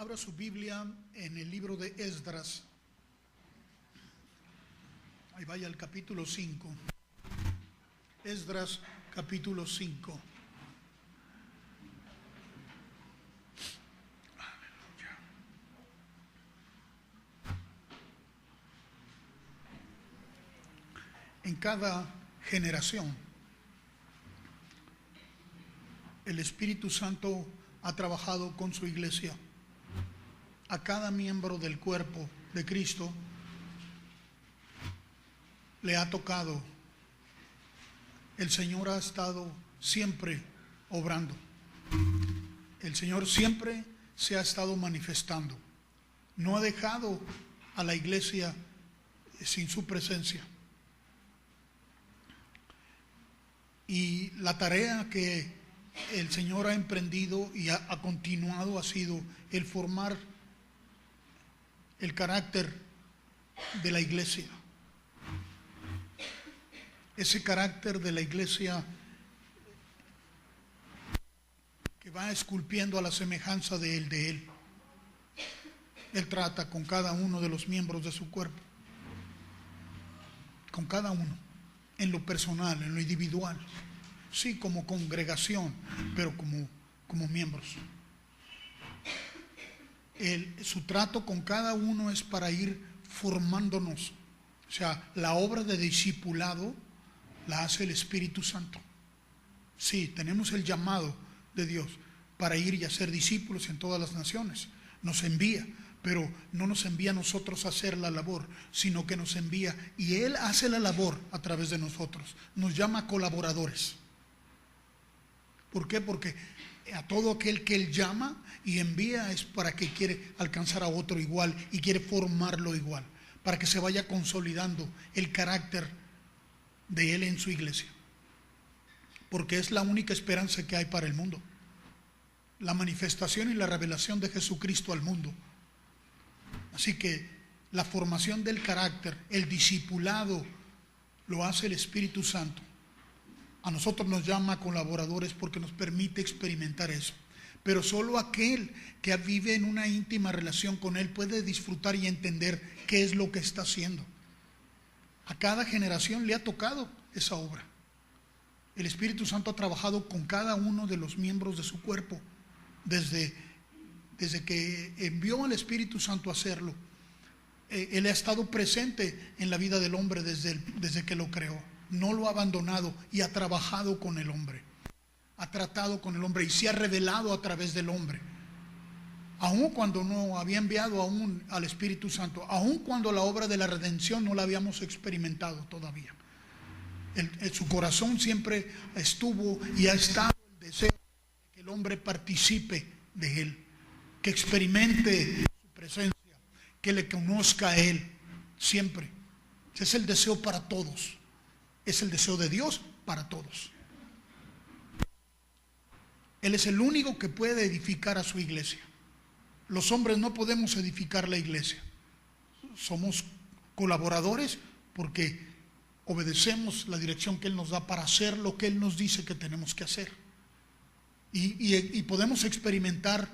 Abra su Biblia en el libro de Esdras. Ahí vaya al capítulo 5. Esdras, capítulo 5. En cada generación, el Espíritu Santo ha trabajado con su iglesia. A cada miembro del cuerpo de Cristo le ha tocado. El Señor ha estado siempre obrando. El Señor siempre se ha estado manifestando. No ha dejado a la iglesia sin su presencia. Y la tarea que el Señor ha emprendido y ha continuado ha sido el formar el carácter de la iglesia. Ese carácter de la iglesia que va esculpiendo a la semejanza de Él. Él trata con cada uno de los miembros de su cuerpo. Con cada uno. En lo personal, en lo individual. Sí, como congregación, pero como miembros. Su trato con cada uno es para ir formándonos. O sea, la obra de discipulado la hace el Espíritu Santo. Sí, tenemos el llamado de Dios para ir y hacer discípulos en todas las naciones. Nos envía, pero no nos envía a nosotros a hacer la labor, sino que nos envía y Él hace la labor a través de nosotros. Nos llama colaboradores. ¿Por qué? Porque a todo aquel que Él llama y envía es para que quiere alcanzar a otro igual y quiere formarlo igual, para que se vaya consolidando el carácter de Él en su iglesia. Porque es la única esperanza que hay para el mundo. La manifestación y la revelación de Jesucristo al mundo. Así que la formación del carácter, el discipulado, lo hace el Espíritu Santo. A nosotros nos llama colaboradores porque nos permite experimentar eso. Pero solo aquel que vive en una íntima relación con Él puede disfrutar y entender qué es lo que está haciendo. A cada generación le ha tocado esa obra. El Espíritu Santo ha trabajado con cada uno de los miembros de su cuerpo desde que envió al Espíritu Santo a hacerlo. Él ha estado presente en la vida del hombre desde que lo creó. No lo ha abandonado y ha trabajado con el hombre. Ha tratado con el hombre y se ha revelado a través del hombre. Aun cuando no había enviado aún al Espíritu Santo, aun cuando la obra de la redención no la habíamos experimentado todavía. En su corazón siempre estuvo y ha estado el deseo de que el hombre participe de Él, que experimente su presencia, que le conozca a Él siempre. Ese es el deseo para todos. Es el deseo de Dios para todos. Él es el único que puede edificar a su iglesia. Los hombres no podemos edificar la iglesia. Somos colaboradores porque obedecemos la dirección que Él nos da para hacer lo que Él nos dice que tenemos que hacer. Y podemos experimentar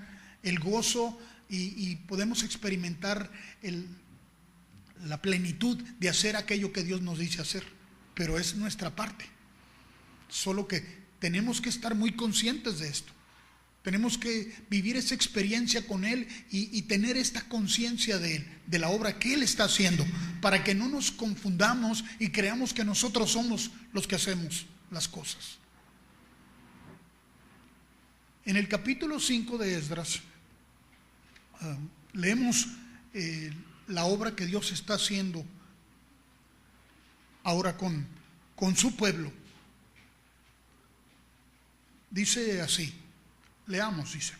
el gozo y podemos experimentar la plenitud de hacer aquello que Dios nos dice hacer. Pero es nuestra parte. Solo que tenemos que estar muy conscientes de esto. Tenemos que vivir esa experiencia con Él y tener esta conciencia de Él, de la obra que Él está haciendo, para que no nos confundamos y creamos que nosotros somos los que hacemos las cosas. En el capítulo 5 de Esdras, leemos la obra que Dios está haciendo ahora con su pueblo. Dice así, leamos, dice: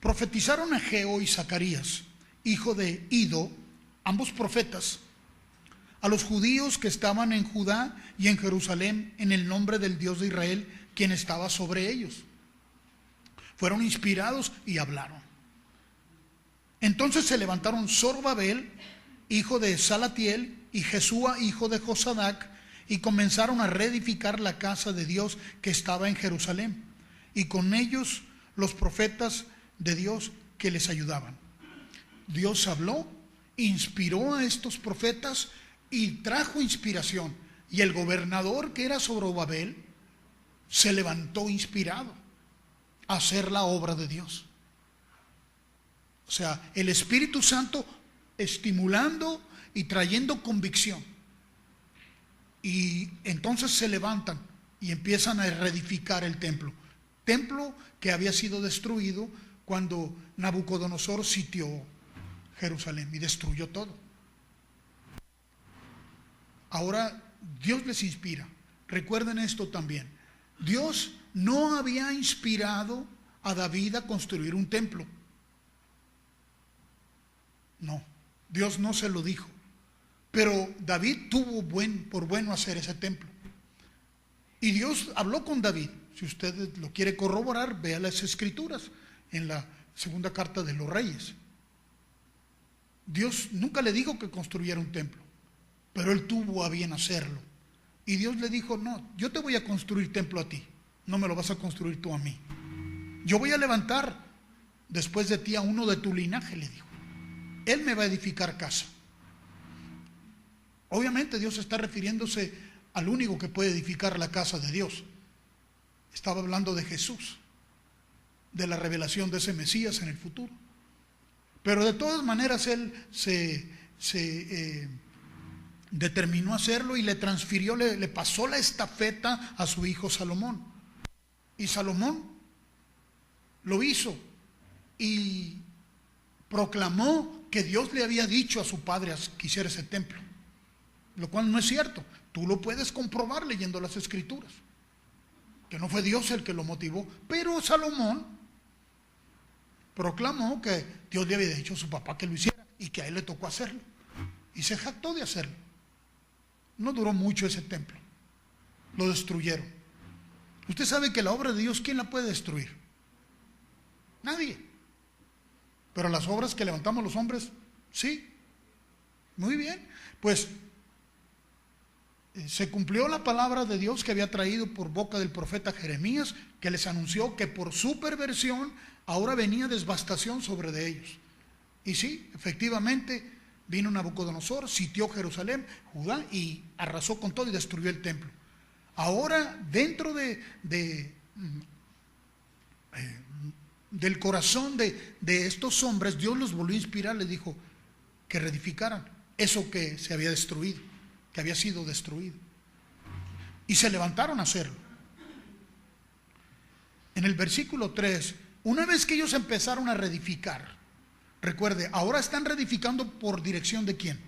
profetizaron Ageo y Zacarías, hijo de Ido, ambos profetas, a los judíos que estaban en Judá y en Jerusalén, en el nombre del Dios de Israel, quien estaba sobre ellos. Fueron inspirados y hablaron. Entonces se levantaron Zorobabel, hijo de Salatiel, y Jesúa, hijo de Josadac, y comenzaron a reedificar la casa de Dios que estaba en Jerusalén. Y con ellos los profetas de Dios que les ayudaban. Dios habló, inspiró a estos profetas y trajo inspiración. Y el gobernador, que era Zorobabel, se levantó inspirado a hacer la obra de Dios. O sea, el Espíritu Santo estimulando y trayendo convicción. Y entonces se levantan y empiezan a reedificar el templo. Templo que había sido destruido cuando Nabucodonosor sitió Jerusalén y destruyó todo. Ahora Dios les inspira. Recuerden esto también. Dios no había inspirado a David a construir un templo. No, Dios no se lo dijo. Pero David tuvo por bueno hacer ese templo. Y Dios habló con David. Si usted lo quiere corroborar, vea las escrituras en la segunda carta de los Reyes. Dios nunca le dijo que construyera un templo, pero él tuvo a bien hacerlo. Y Dios le dijo: no, yo te voy a construir templo a ti, no me lo vas a construir tú a mí. Yo voy a levantar después de ti a uno de tu linaje, le dijo. Él me va a edificar casa. Obviamente Dios está refiriéndose al único que puede edificar la casa de Dios. Estaba hablando de Jesús, de la revelación de ese Mesías en el futuro. Pero de todas maneras él se determinó a hacerlo y le transfirió, le pasó la estafeta a su hijo Salomón. Y Salomón lo hizo y proclamó que Dios le había dicho a su padre que hiciera ese templo, lo cual no es cierto. Tú lo puedes comprobar leyendo las escrituras, que no fue Dios el que lo motivó, pero Salomón proclamó que Dios le había dicho a su papá que lo hiciera y que a él le tocó hacerlo, y se jactó de hacerlo. No duró mucho ese templo, lo destruyeron. Usted sabe que la obra de Dios, ¿quién la puede destruir? Nadie. Pero las obras que levantamos los hombres, sí. Muy bien, pues se cumplió la palabra de Dios que había traído por boca del profeta Jeremías, que les anunció que por su perversión ahora venía devastación sobre de ellos. Y sí, efectivamente vino Nabucodonosor, sitió Jerusalén, Judá, y arrasó con todo y destruyó el templo. Ahora dentro del corazón de estos hombres, Dios los volvió a inspirar, les dijo que reedificaran eso que se había destruido, que había sido destruido. Y se levantaron a hacerlo. En el versículo 3, una vez que ellos empezaron a reedificar, recuerde, ahora están reedificando por dirección ¿de quién?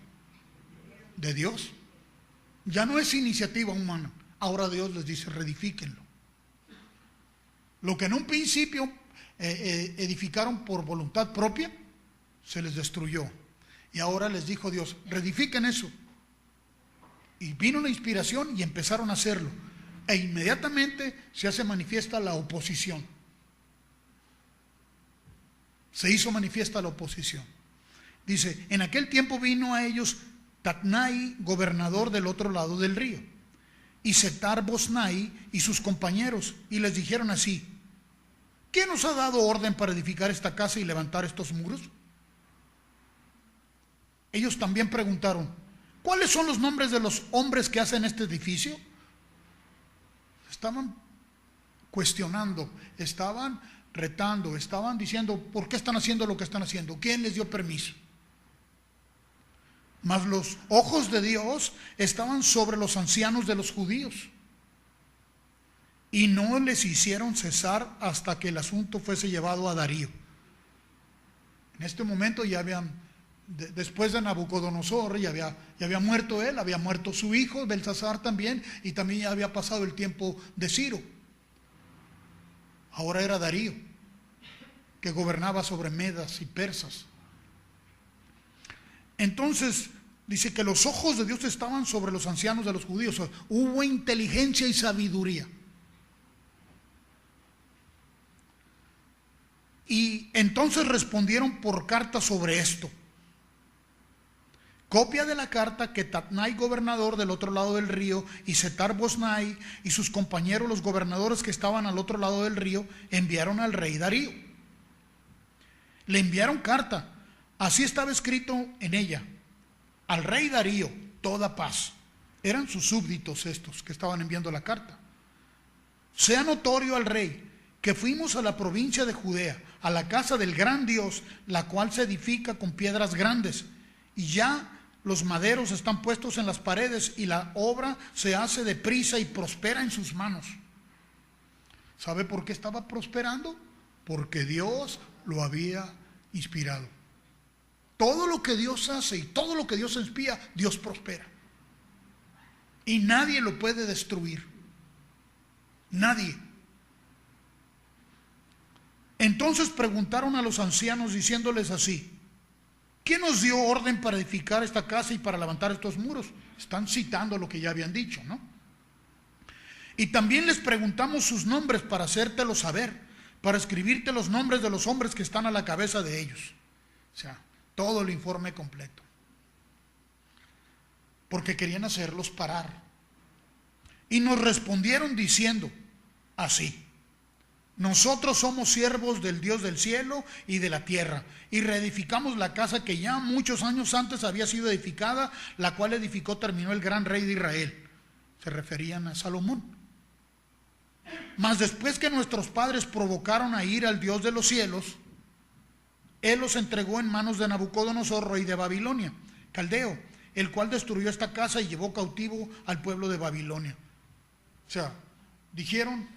De Dios. Ya no es iniciativa humana. Ahora Dios les dice: reedifíquenlo. Lo que en un principio edificaron por voluntad propia, se les destruyó. Y ahora les dijo Dios: reedifiquen eso. Y vino la inspiración y empezaron a hacerlo. E inmediatamente se hace manifiesta la oposición. Se hizo manifiesta la oposición. Dice: en aquel tiempo vino a ellos Tatnai, gobernador del otro lado del río, y Setar-Boznai y sus compañeros, y les dijeron así: ¿quién nos ha dado orden para edificar esta casa y levantar estos muros? Ellos también preguntaron: ¿cuáles son los nombres de los hombres que hacen este edificio? Estaban cuestionando, estaban retando, estaban diciendo: ¿por qué están haciendo lo que están haciendo? ¿Quién les dio permiso? Mas los ojos de Dios estaban sobre los ancianos de los judíos, y no les hicieron cesar hasta que el asunto fuese llevado a Darío. En este momento ya habían, después de Nabucodonosor, ya había muerto él, había muerto su hijo Belsasar también, y también ya había pasado el tiempo de Ciro. Ahora era Darío, que gobernaba sobre medas y persas. Entonces dice que los ojos de Dios estaban sobre los ancianos de los judíos. O sea, hubo inteligencia y sabiduría. Y entonces respondieron por carta sobre esto. Copia de la carta que Tatnai, gobernador del otro lado del río, y Setar-Boznai y sus compañeros, los gobernadores que estaban al otro lado del río, enviaron al rey Darío. Le enviaron carta. Así estaba escrito en ella: al rey Darío, toda paz. Eran sus súbditos estos que estaban enviando la carta. Sea notorio al rey que fuimos a la provincia de Judea, a la casa del gran Dios, la cual se edifica con piedras grandes, y ya los maderos están puestos en las paredes, y la obra se hace deprisa y prospera en sus manos. ¿Sabe por qué estaba prosperando? Porque Dios lo había inspirado. Todo lo que Dios hace y todo lo que Dios inspira, Dios prospera. Y nadie lo puede destruir. Nadie. Entonces preguntaron a los ancianos diciéndoles así: ¿quién nos dio orden para edificar esta casa y para levantar estos muros? Están citando lo que ya habían dicho, ¿no? Y también les preguntamos sus nombres para hacértelo saber, para escribirte los nombres de los hombres que están a la cabeza de ellos. O sea, todo el informe completo. Porque querían hacerlos parar. Y nos respondieron diciendo así: nosotros somos siervos del Dios del cielo y de la tierra, y reedificamos la casa que ya muchos años antes había sido edificada, la cual terminó el gran rey de Israel. Se referían a Salomón. Mas después que nuestros padres provocaron a ira al Dios de los cielos, Él los entregó en manos de Nabucodonosor, rey de Babilonia, caldeo, el cual destruyó esta casa y llevó cautivo al pueblo de Babilonia. O sea, dijeron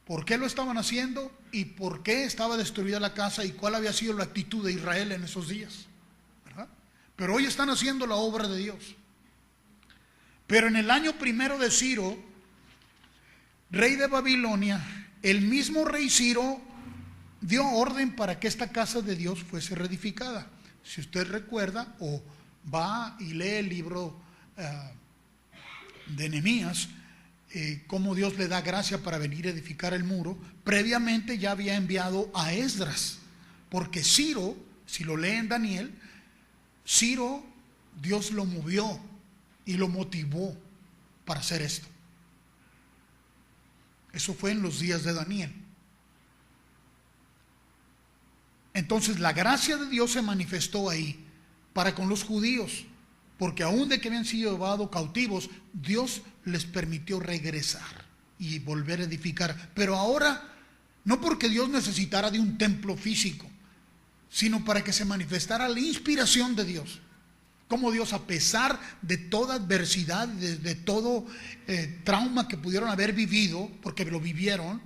por qué lo estaban haciendo y por qué estaba destruida la casa y cuál había sido la actitud de Israel en esos días, ¿verdad? Pero hoy están haciendo la obra de Dios. Pero en el año primero de Ciro, rey de Babilonia, el mismo rey Ciro dio orden para que esta casa de Dios fuese reedificada. Si usted recuerda o va y lee el libro de Nehemías, cómo Dios le da gracia para venir a edificar el muro, previamente ya había enviado a Esdras, porque Ciro, si lo lee en Daniel, Ciro, Dios lo movió y lo motivó para hacer esto. Eso fue en los días de Daniel. Entonces la gracia de Dios se manifestó ahí para con los judíos, porque aún de que habían sido llevados cautivos, Dios les permitió regresar y volver a edificar. Pero ahora, no porque Dios necesitara de un templo físico, sino para que se manifestara la inspiración de Dios. Como Dios, a pesar de toda adversidad, de todo trauma que pudieron haber vivido, porque lo vivieron,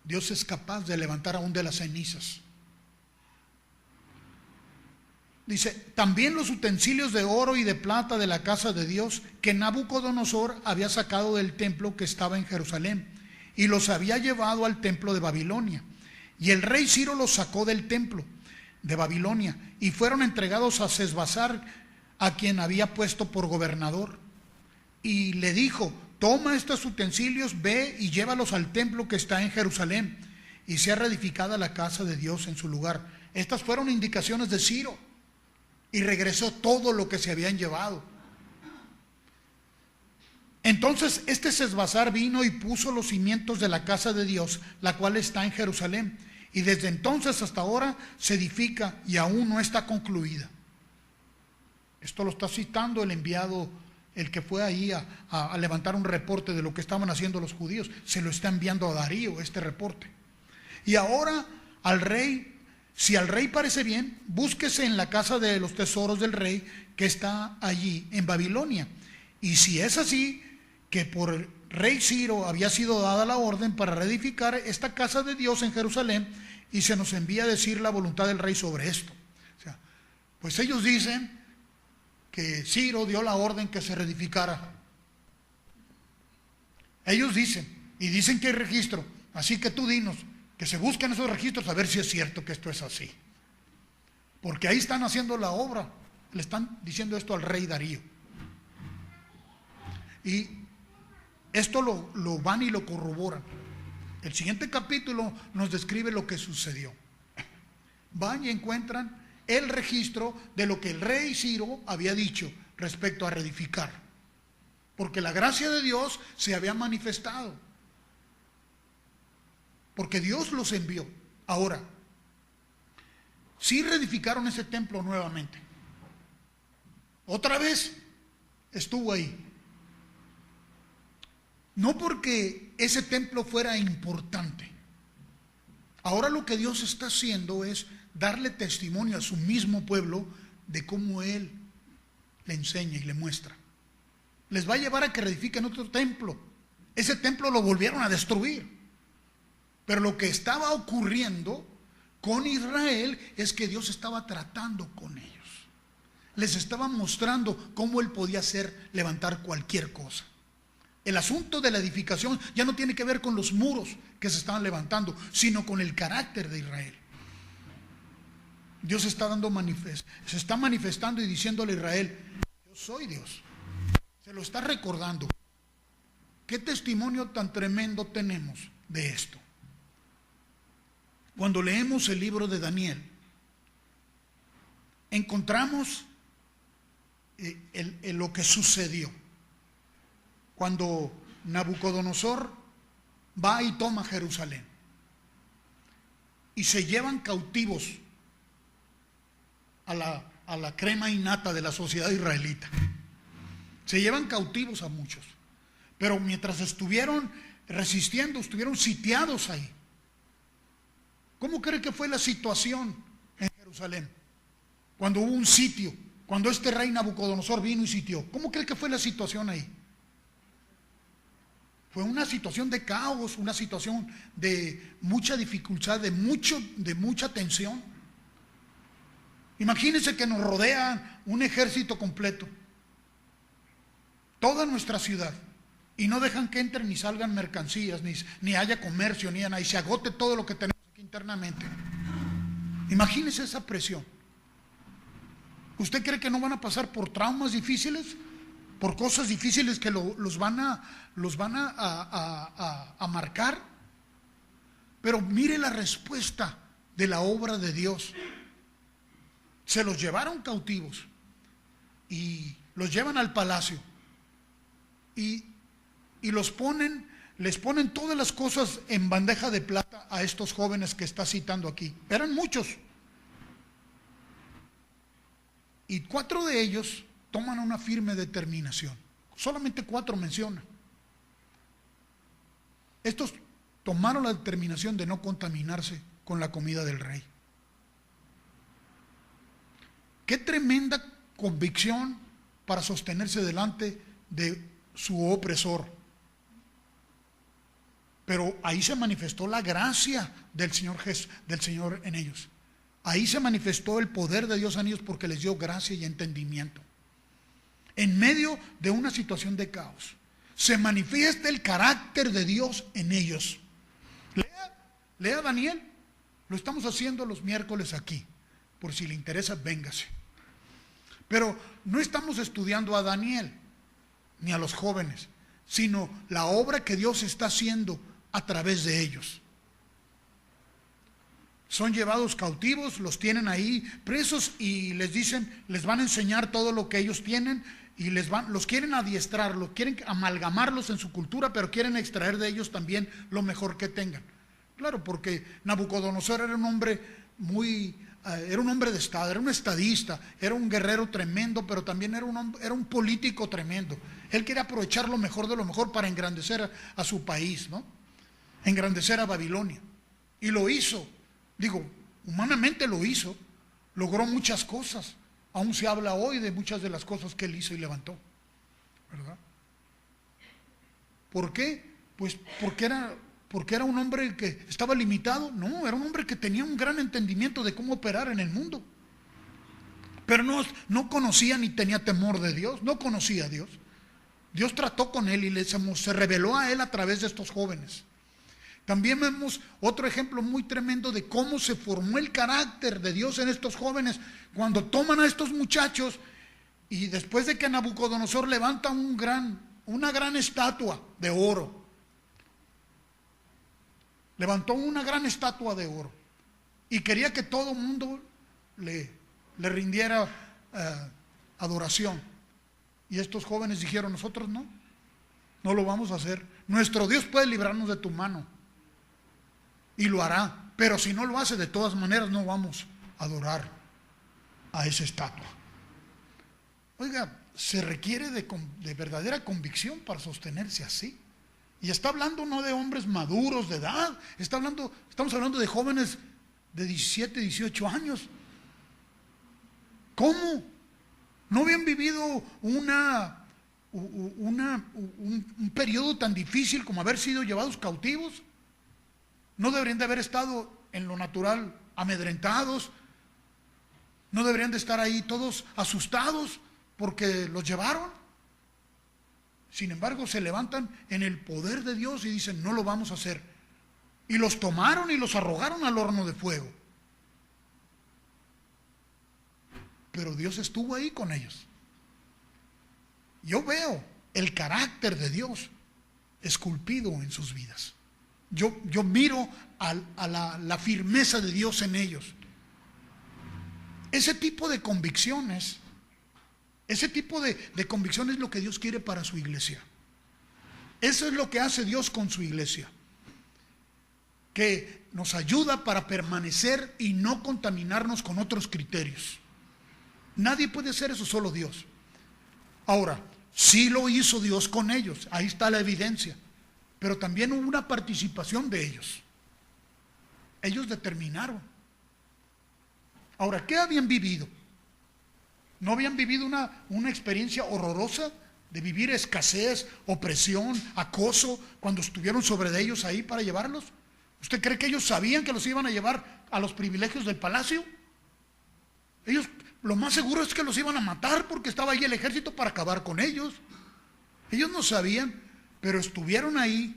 Dios es capaz de levantar aún de las cenizas. Dice, también los utensilios de oro y de plata de la casa de Dios que Nabucodonosor había sacado del templo que estaba en Jerusalén y los había llevado al templo de Babilonia. Y el rey Ciro los sacó del templo de Babilonia y fueron entregados a Sesbazar, a quien había puesto por gobernador. Y le dijo, toma estos utensilios, ve y llévalos al templo que está en Jerusalén y sea reedificada la casa de Dios en su lugar. Estas fueron indicaciones de Ciro. Y regresó todo lo que se habían llevado. Entonces este Sesbazar vino y puso los cimientos de la casa de Dios, la cual está en Jerusalén. Y desde entonces hasta ahora se edifica y aún no está concluida. Esto lo está citando el enviado, el que fue ahí a levantar un reporte de lo que estaban haciendo los judíos. Se lo está enviando a Darío este reporte. Y ahora al rey, si al rey parece bien, búsquese en la casa de los tesoros del rey que está allí en Babilonia. Y si es así, que por el rey Ciro había sido dada la orden para reedificar esta casa de Dios en Jerusalén, y se nos envía a decir la voluntad del rey sobre esto. O sea, pues ellos dicen que Ciro dio la orden que se reedificara. Ellos dicen, y dicen que hay registro, así que tú dinos, que se busquen esos registros a ver si es cierto que esto es así. Porque ahí están haciendo la obra, le están diciendo esto al rey Darío. Y esto lo van y lo corroboran. El siguiente capítulo nos describe lo que sucedió. Van y encuentran el registro de lo que el rey Ciro había dicho respecto a reedificar. Porque la gracia de Dios se había manifestado. Porque Dios los envió. Ahora, Sí reedificaron ese templo nuevamente. Otra vez estuvo ahí. No porque ese templo fuera importante. Ahora lo que Dios está haciendo es darle testimonio a su mismo pueblo de cómo Él le enseña y le muestra. Les va a llevar a que reedifiquen otro templo. Ese templo lo volvieron a destruir. Pero lo que estaba ocurriendo con Israel es que Dios estaba tratando con ellos. Les estaba mostrando cómo Él podía hacer levantar cualquier cosa. El asunto de la edificación ya no tiene que ver con los muros que se estaban levantando, sino con el carácter de Israel. Dios está se está manifestando y diciéndole a Israel: yo soy Dios. Se lo está recordando. ¿Qué testimonio tan tremendo tenemos de esto? Cuando leemos el libro de Daniel, encontramos lo que sucedió. Cuando Nabucodonosor va y toma Jerusalén y se llevan cautivos a la crema innata de la sociedad israelita. Se llevan cautivos a muchos. Pero mientras estuvieron resistiendo, estuvieron sitiados ahí. ¿Cómo cree que fue la situación en Jerusalén? Cuando hubo un sitio, cuando este rey Nabucodonosor vino y sitió. ¿Cómo cree que fue la situación ahí? Fue una situación de caos, una situación de mucha dificultad, de mucha tensión. Imagínense que nos rodea un ejército completo, toda nuestra ciudad, y no dejan que entren ni salgan mercancías, ni haya comercio, ni nada, y se agote todo lo que tenemos aquí internamente. Imagínense esa presión. ¿Usted cree que no van a pasar por traumas difíciles? Por cosas difíciles que los van a marcar. Pero mire la respuesta de la obra de Dios. Se los llevaron cautivos y los llevan al palacio y les ponen todas las cosas en bandeja de plata a estos jóvenes que está citando aquí. Eran muchos. Y 4 de ellos toman una firme determinación. Solamente 4 menciona. Estos tomaron la determinación de no contaminarse con la comida del rey. Qué tremenda convicción para sostenerse delante de su opresor. Pero ahí se manifestó la gracia del Señor en ellos. Ahí se manifestó el poder de Dios en ellos porque les dio gracia y entendimiento. En medio de una situación de caos, se manifiesta el carácter de Dios en ellos. Lea Daniel. Lo estamos haciendo los miércoles aquí. Por si le interesa, véngase. Pero no estamos estudiando a Daniel ni a los jóvenes, sino la obra que Dios está haciendo a través de ellos. Son llevados cautivos, los tienen ahí presos y les dicen, les van a enseñar todo lo que ellos tienen y los quieren adiestrar, los quieren amalgamarlos en su cultura, pero quieren extraer de ellos también lo mejor que tengan. Claro, porque Nabucodonosor era un hombre era un hombre de estado, era un estadista, era un guerrero tremendo, pero también era un político tremendo. Él quería aprovechar lo mejor de lo mejor para engrandecer a su país, ¿no? Engrandecer a Babilonia. Y lo hizo. Digo, humanamente lo hizo. Logró muchas cosas. Aún se habla hoy de muchas de las cosas que él hizo y levantó, ¿verdad? ¿Por qué? Pues porque era un hombre que estaba limitado. No, era un hombre que tenía un gran entendimiento de cómo operar en el mundo. Pero no conocía ni tenía temor de Dios. No conocía a Dios. Dios trató con él y se reveló a él a través de estos jóvenes. También vemos otro ejemplo muy tremendo de cómo se formó el carácter de Dios en estos jóvenes cuando toman a estos muchachos y después de que Nabucodonosor levanta una gran estatua de oro. Levantó una gran estatua de oro y quería que todo el mundo le rindiera adoración. Y estos jóvenes dijeron, nosotros no lo vamos a hacer. Nuestro Dios puede librarnos de tu mano y lo hará, pero si no lo hace, de todas maneras no vamos adorar a esa estatua. Oiga, se requiere de verdadera convicción para sostenerse así. Y está hablando no de hombres maduros de edad, estamos hablando de jóvenes de 17, 18 años. ¿Cómo? ¿No habían vivido un periodo tan difícil como haber sido llevados cautivos? ¿No deberían de haber estado en lo natural amedrentados? ¿No deberían de estar ahí todos asustados porque los llevaron? Sin embargo, se levantan en el poder de Dios y dicen, no lo vamos a hacer. Y los tomaron y los arrojaron al horno de fuego. Pero Dios estuvo ahí con ellos. Yo veo el carácter de Dios esculpido en sus vidas. Yo miro a la firmeza de Dios en ellos. Ese tipo de convicciones es lo que Dios quiere para su iglesia. Eso es lo que hace Dios con su iglesia, que nos ayuda para permanecer y no contaminarnos con otros criterios. Nadie puede hacer eso, solo Dios. Ahora, sí lo hizo Dios con ellos, ahí está la evidencia, pero también hubo una participación de ellos. Ellos determinaron. Ahora, ¿qué habían vivido? ¿No habían vivido una experiencia horrorosa de vivir escasez, opresión, acoso, cuando estuvieron sobre de ellos ahí para llevarlos? ¿Usted cree que ellos sabían que los iban a llevar a los privilegios del palacio? Ellos, lo más seguro es que los iban a matar porque estaba ahí el ejército para acabar con ellos. Ellos no sabían, pero estuvieron ahí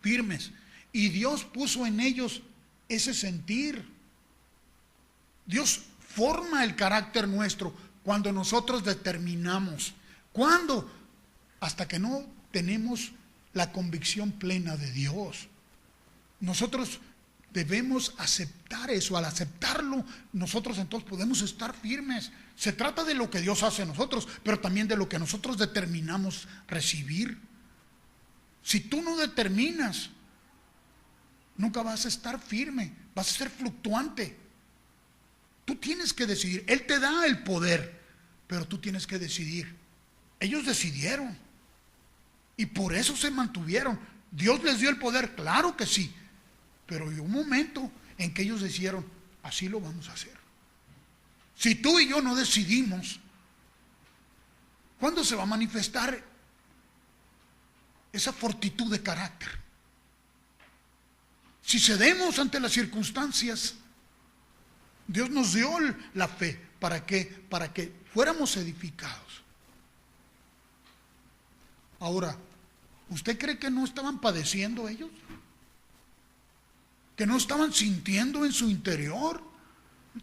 firmes. Y Dios puso en ellos ese sentir. Dios forma el carácter nuestro cuando nosotros determinamos. ¿Cuándo? Hasta que no tenemos la convicción plena de Dios. Nosotros debemos aceptar eso. Al aceptarlo, nosotros entonces podemos estar firmes. Se trata de lo que Dios hace en nosotros, pero también de lo que nosotros determinamos recibir. Si tú no determinas, nunca vas a estar firme, vas a ser fluctuante. Tú tienes que decidir. Él te da el poder, pero tú tienes que decidir. Ellos decidieron y por eso se mantuvieron. Dios les dio el poder, claro que sí, pero hay un momento en que ellos decidieron, así lo vamos a hacer. Si tú y yo no decidimos, ¿cuándo se va a manifestar esa fortitud de carácter? Si cedemos ante las circunstancias, Dios nos dio la fe para que fuéramos edificados. Ahora, ¿usted cree que no estaban padeciendo ellos? ¿Que no estaban sintiendo en su interior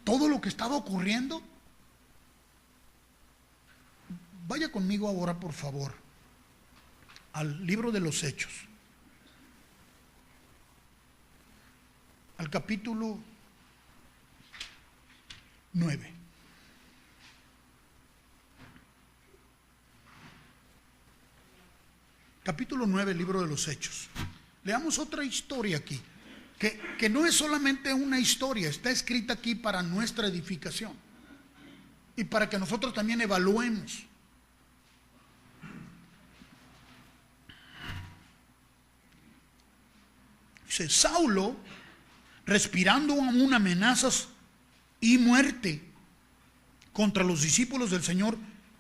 todo lo que estaba ocurriendo? Vaya conmigo ahora, por favor, al libro de los Hechos, al capítulo 9. Capítulo 9, libro de los Hechos. Leamos otra historia aquí, que no es solamente una historia, está escrita aquí para nuestra edificación y para que nosotros también evaluemos. Dice, Saulo, respirando aún amenazas y muerte contra los discípulos del Señor,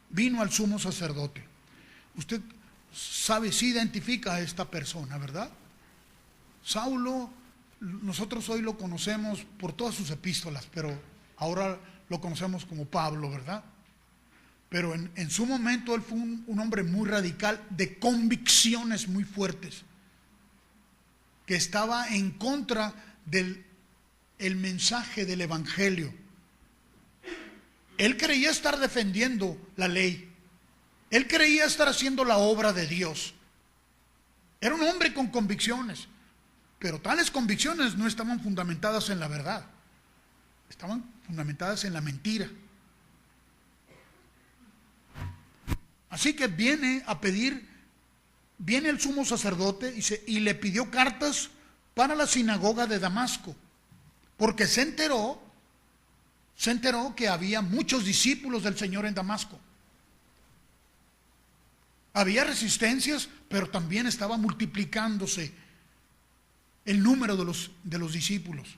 vino al sumo sacerdote. Usted sabe, sí identifica a esta persona, ¿verdad? Saulo, nosotros hoy lo conocemos por todas sus epístolas, pero ahora lo conocemos como Pablo, ¿verdad? Pero en su momento él fue un hombre muy radical, de convicciones muy fuertes, que estaba en contra del mensaje del evangelio. Él creía estar defendiendo la ley. Él creía estar haciendo la obra de Dios. Era un hombre con convicciones, pero tales convicciones no estaban fundamentadas en la verdad. Estaban fundamentadas en la mentira. Así que viene el sumo sacerdote y le pidió cartas para la sinagoga de Damasco, porque se enteró se enteró que había muchos discípulos del Señor en Damasco. Había resistencias, pero también estaba multiplicándose el número de los discípulos,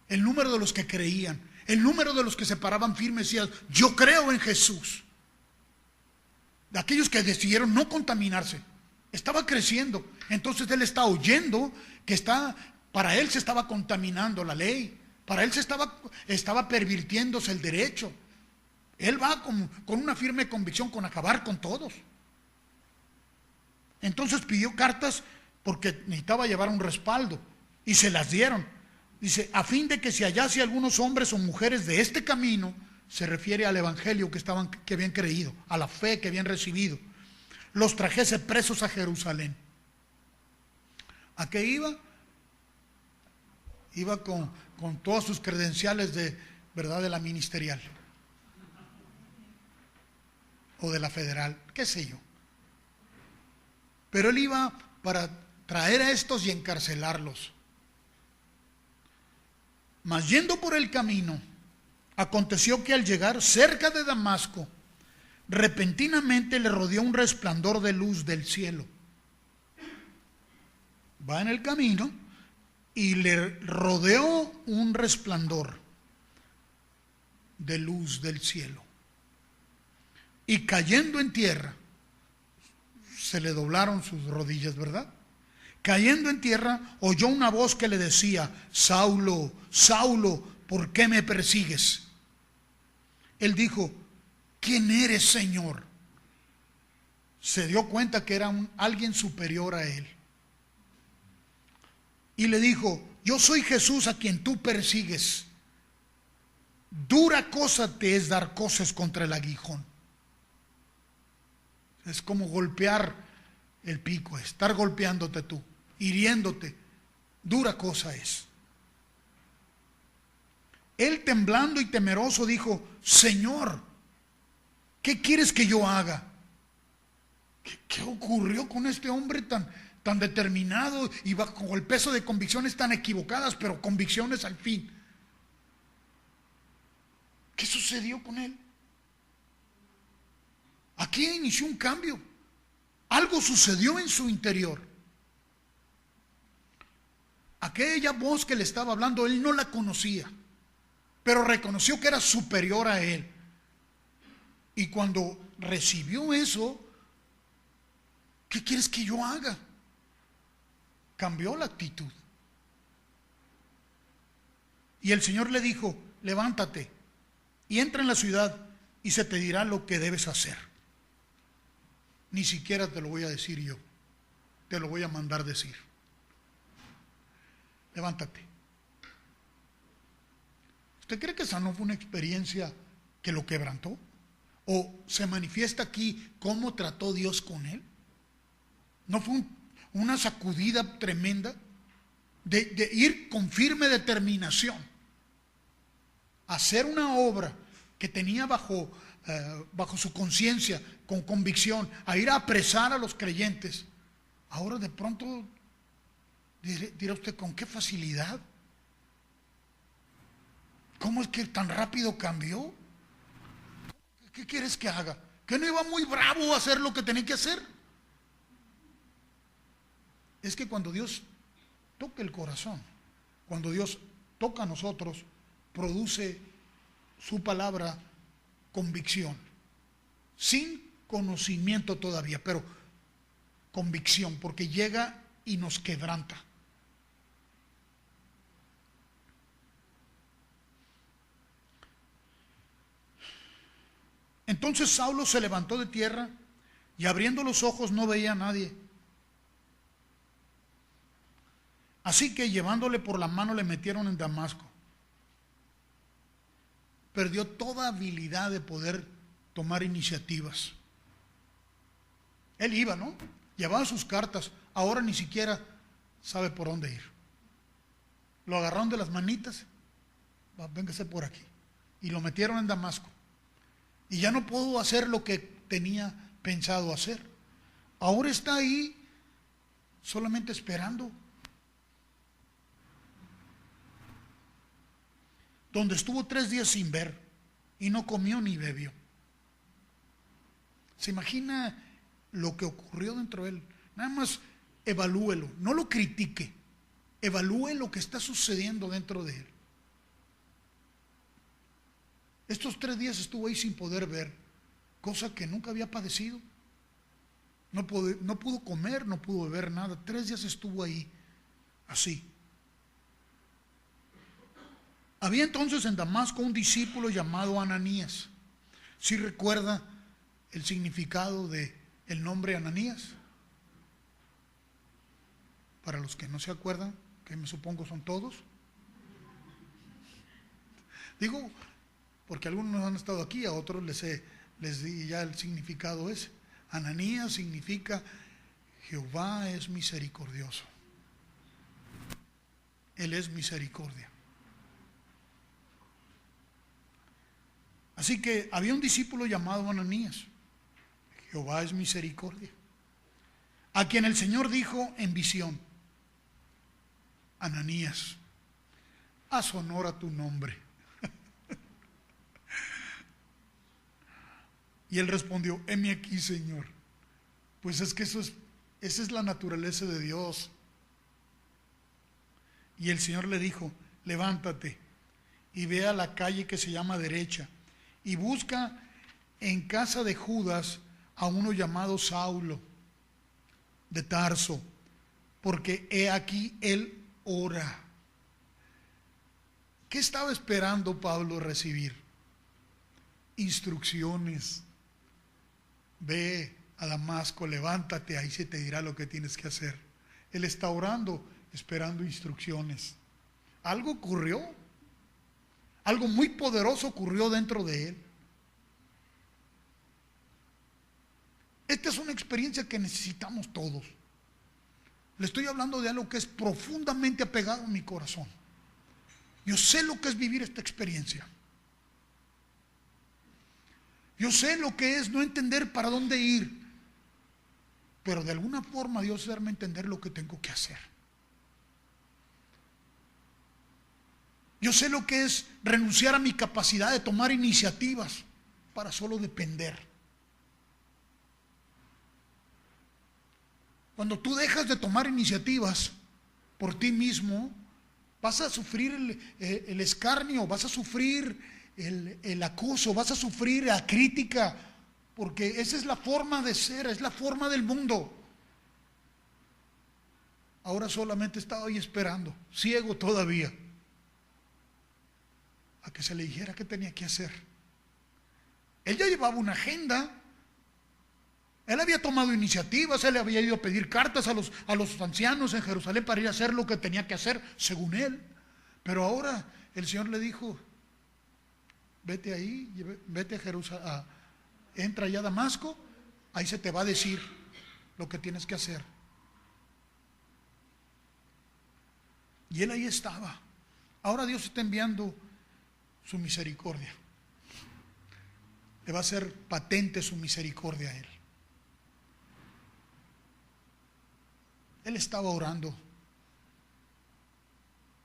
el número de los que creían, el número de los que se paraban firmes y decían: yo creo en Jesús. De aquellos que decidieron no contaminarse. Estaba creciendo. Entonces él está oyendo que para él se estaba contaminando la ley. Para él estaba pervirtiéndose el derecho. Él va con una firme convicción con acabar con todos. Entonces pidió cartas porque necesitaba llevar un respaldo. Y se las dieron. Dice: a fin de que si hallase algunos hombres o mujeres de este camino, se refiere al evangelio que habían creído, a la fe que habían recibido, los trajese presos a Jerusalén. ¿A qué iba? Iba con todas sus credenciales de la ministerial o de la federal, qué sé yo. Pero él iba para traer a estos y encarcelarlos. Mas yendo por el camino, aconteció que al llegar cerca de Damasco, repentinamente le rodeó un resplandor de luz del cielo. Va en el camino y le rodeó un resplandor de luz del cielo. Y cayendo en tierra, se le doblaron sus rodillas, ¿verdad? Cayendo en tierra, oyó una voz que le decía: Saulo, Saulo, ¿por qué me persigues? Él dijo: ¿quién eres, Señor? Se dio cuenta que era alguien superior a él. Y le dijo: yo soy Jesús a quien tú persigues. Dura cosa te es dar coces contra el aguijón. Es como golpear el pico, estar golpeándote tú, hiriéndote. Dura cosa es. Él, temblando y temeroso, dijo: Señor, ¿qué quieres que yo haga? ¿Qué ocurrió con este hombre tan determinado y bajo el peso de convicciones tan equivocadas, pero convicciones al fin? ¿Qué sucedió con él? Aquí inició un cambio. Algo sucedió en su interior. Aquella voz que le estaba hablando, él no la conocía, pero reconoció que era superior a él. Y cuando recibió eso, ¿qué quieres que yo haga? Cambió la actitud. Y el Señor le dijo: levántate y entra en la ciudad y se te dirá lo que debes hacer. Ni siquiera te lo voy a decir yo, te lo voy a mandar decir. Levántate. ¿Usted cree que esa no fue una experiencia que lo quebrantó? ¿O se manifiesta aquí cómo trató Dios con él? ¿No fue una sacudida tremenda de ir con firme determinación a hacer una obra que tenía bajo su conciencia, con convicción, a ir a apresar a los creyentes? Ahora de pronto dirá usted: ¿con qué facilidad? ¿Cómo es que tan rápido cambió? ¿Qué quieres que haga? ¿Que no iba muy bravo a hacer lo que tenía que hacer? Es que cuando Dios toca el corazón, cuando Dios toca a nosotros, produce su palabra convicción, sin conocimiento todavía, pero convicción, porque llega y nos quebranta. Entonces Saulo se levantó de tierra y abriendo los ojos no veía a nadie. Así que llevándole por la mano le metieron en Damasco. Perdió toda habilidad de poder tomar iniciativas. Él iba, ¿no? Llevaba sus cartas, ahora ni siquiera sabe por dónde ir. Lo agarraron de las manitas: véngase por aquí. Y lo metieron en Damasco. Y ya no pudo hacer lo que tenía pensado hacer. Ahora está ahí solamente esperando. donde estuvo 3 días sin ver y no comió ni bebió. ¿Se imagina lo que ocurrió dentro de él? Nada más evalúelo, no lo critique, evalúe lo que está sucediendo dentro de él. Estos 3 días estuvo ahí sin poder ver, cosa que nunca había padecido. No pudo comer, no pudo beber nada. 3 días estuvo ahí, así. Había entonces en Damasco un discípulo llamado Ananías. ¿Sí recuerda el significado del nombre Ananías? Para los que no se acuerdan, que me supongo son todos. Digo, porque algunos han estado aquí, a otros les di ya el significado ese. Ananías significa Jehová es misericordioso. Él es misericordia. Así que había un discípulo llamado Ananías. Jehová es misericordia. A quien el Señor dijo en visión: Ananías, haz honor a tu nombre. Y él respondió: heme aquí, Señor. Pues es que esa es la naturaleza de Dios. Y el Señor le dijo: levántate y ve a la calle que se llama Derecha y busca en casa de Judas a uno llamado Saulo de Tarso, porque he aquí él ora. ¿Qué estaba esperando Pablo recibir? Instrucciones. Ve a Damasco, levántate, ahí se te dirá lo que tienes que hacer. Él está orando, esperando instrucciones. Algo ocurrió, algo muy poderoso ocurrió dentro de él. Esta es una experiencia que necesitamos todos. Le estoy hablando de algo que es profundamente apegado a mi corazón. Yo sé lo que es vivir esta experiencia. Yo sé lo que es no entender para dónde ir, pero de alguna forma Dios darme a entender lo que tengo que hacer. Yo sé lo que es renunciar a mi capacidad de tomar iniciativas para solo depender. Cuando tú dejas de tomar iniciativas por ti mismo, vas a sufrir el escarnio, vas a sufrir el acoso, vas a sufrir la crítica, porque esa es la forma de ser, es la forma del mundo. Ahora solamente estaba ahí esperando, ciego todavía, a que se le dijera qué tenía que hacer. Él ya llevaba una agenda. Él había tomado iniciativas, él había ido a pedir cartas a los ancianos en Jerusalén para ir a hacer lo que tenía que hacer, según él. Pero ahora el Señor le dijo: vete ahí, vete a Jerusalén, entra allá a Damasco, ahí se te va a decir lo que tienes que hacer. Y él ahí estaba. Ahora Dios está enviando su misericordia. Le va a hacer patente su misericordia a él. Él estaba orando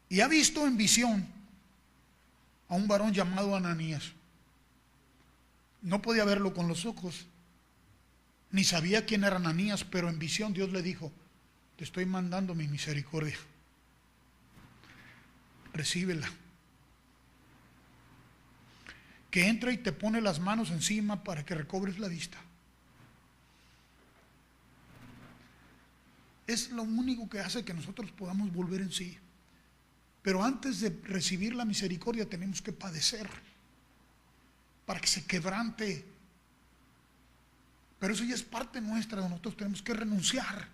y ha visto en visión a un varón llamado Ananías. No podía verlo con los ojos, ni sabía quién era Ananías, pero en visión Dios le dijo: te estoy mandando mi misericordia, recíbela. Que entra y te pone las manos encima para que recobres la vista. Es lo único que hace que nosotros podamos volver en sí. Pero antes de recibir la misericordia tenemos que padecer para que se quebrante. Pero eso ya es parte nuestra, de nosotros tenemos que renunciar.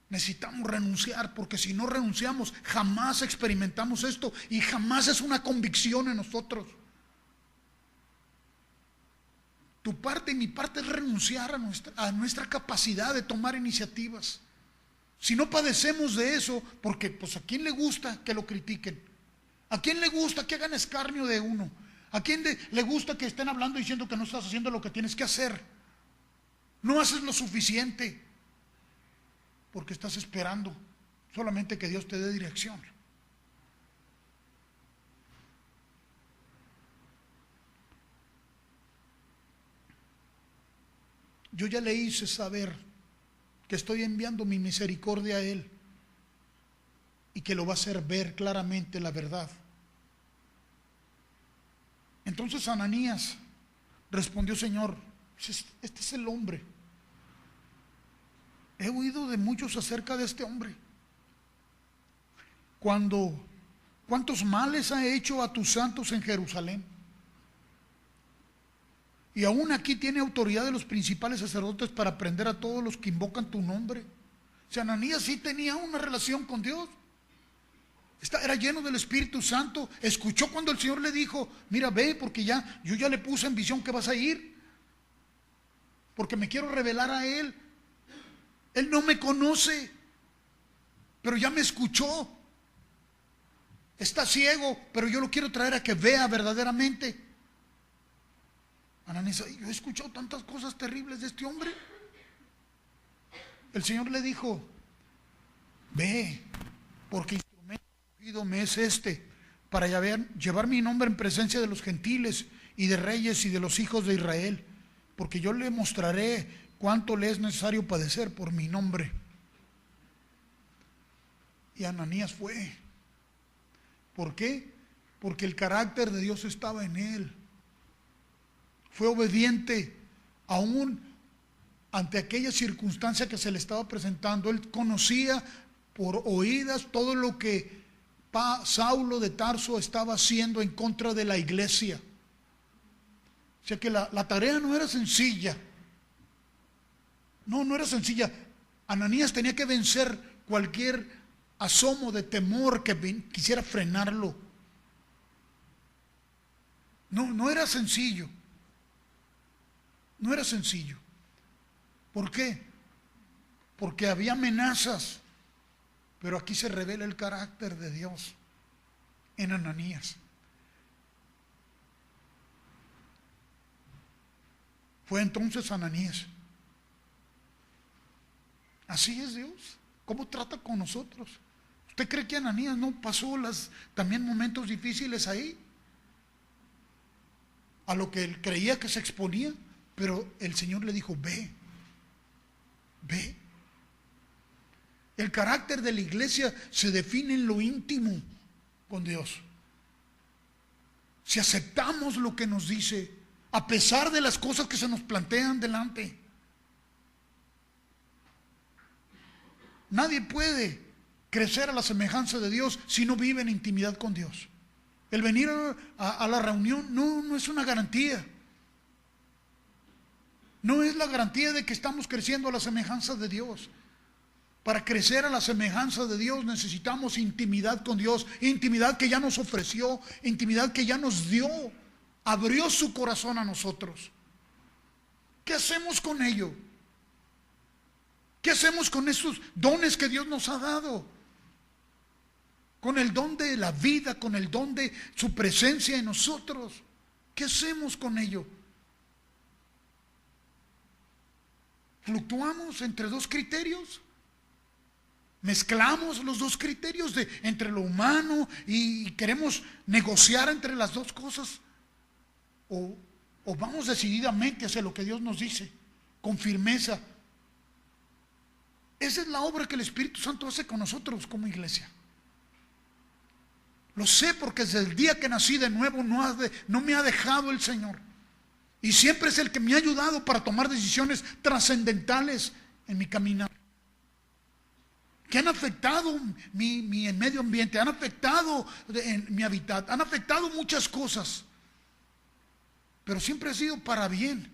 Necesitamos renunciar, porque si no renunciamos jamás experimentamos esto y jamás es una convicción en nosotros. Tu parte y mi parte es renunciar a nuestra capacidad de tomar iniciativas. Si no padecemos de eso, porque pues a quién le gusta que lo critiquen, a quién le gusta que hagan escarnio de uno, a quién le gusta que estén hablando diciendo que no estás haciendo lo que tienes que hacer, no haces lo suficiente, porque estás esperando solamente que Dios te dé dirección. yo ya le hice saber que estoy enviando mi misericordia a él y que lo va a hacer ver claramente la verdad. Entonces Ananías respondió: Señor, este es el hombre. He oído de muchos acerca de este hombre. ¿Cuántos males ha hecho a tus santos en Jerusalén? Y aún aquí tiene autoridad de los principales sacerdotes para prender a todos los que invocan tu nombre. O sea, Ananías sí tenía una relación con Dios. Era lleno del Espíritu Santo. Escuchó cuando el Señor le dijo: mira, ve, porque yo ya le puse en visión que vas a ir, porque me quiero revelar a Él. Él no me conoce, pero ya me escuchó. Está ciego, pero yo lo quiero traer a que vea verdaderamente. Ananías: yo he escuchado tantas cosas terribles de este hombre. El Señor le dijo: ve, porque instrumento escogido me es este, para llevar mi nombre en presencia de los gentiles y de reyes y de los hijos de Israel, porque yo le mostraré cuánto le es necesario padecer por mi nombre. Y Ananías fue. ¿Por qué? Porque el carácter de Dios estaba en él. Fue obediente aún ante aquella circunstancia que se le estaba presentando. Él conocía por oídas todo lo que Saulo de Tarso estaba haciendo en contra de la iglesia. O sea que la tarea no era sencilla. No era sencilla. Ananías tenía que vencer cualquier asomo de temor que quisiera frenarlo. No era sencillo. No era sencillo. ¿Por qué? Porque había amenazas. Pero aquí se revela el carácter de Dios en Ananías. Fue entonces Ananías. Así es Dios. ¿Cómo trata con nosotros? ¿Usted cree que Ananías no pasó también momentos difíciles ahí? A lo que él creía que se exponía. Pero el Señor le dijo: ve. El carácter de la iglesia se define en lo íntimo con Dios. Si aceptamos lo que nos dice, a pesar de las cosas que se nos plantean delante. Nadie puede crecer a la semejanza de Dios si no vive en intimidad con Dios. El venir a la reunión no es una garantía. No es la garantía de que estamos creciendo a la semejanza de Dios. Para crecer a la semejanza de Dios necesitamos intimidad con Dios, intimidad que ya nos ofreció, intimidad que ya nos dio, abrió su corazón a nosotros. ¿Qué hacemos con ello? ¿Qué hacemos con esos dones que Dios nos ha dado? Con el don de la vida, con el don de su presencia en nosotros. ¿Qué hacemos con ello? ¿Fluctuamos entre dos criterios? ¿Mezclamos los dos criterios entre lo humano y queremos negociar entre las dos cosas? ¿O vamos decididamente hacia lo que Dios nos dice, con firmeza? Esa es la obra que el Espíritu Santo hace con nosotros como iglesia. Lo sé porque desde el día que nací de nuevo no me ha dejado el Señor. Y siempre es el que me ha ayudado para tomar decisiones trascendentales en mi caminar, que han afectado mi medio ambiente, han afectado en mi hábitat, han afectado muchas cosas. Pero siempre ha sido para bien.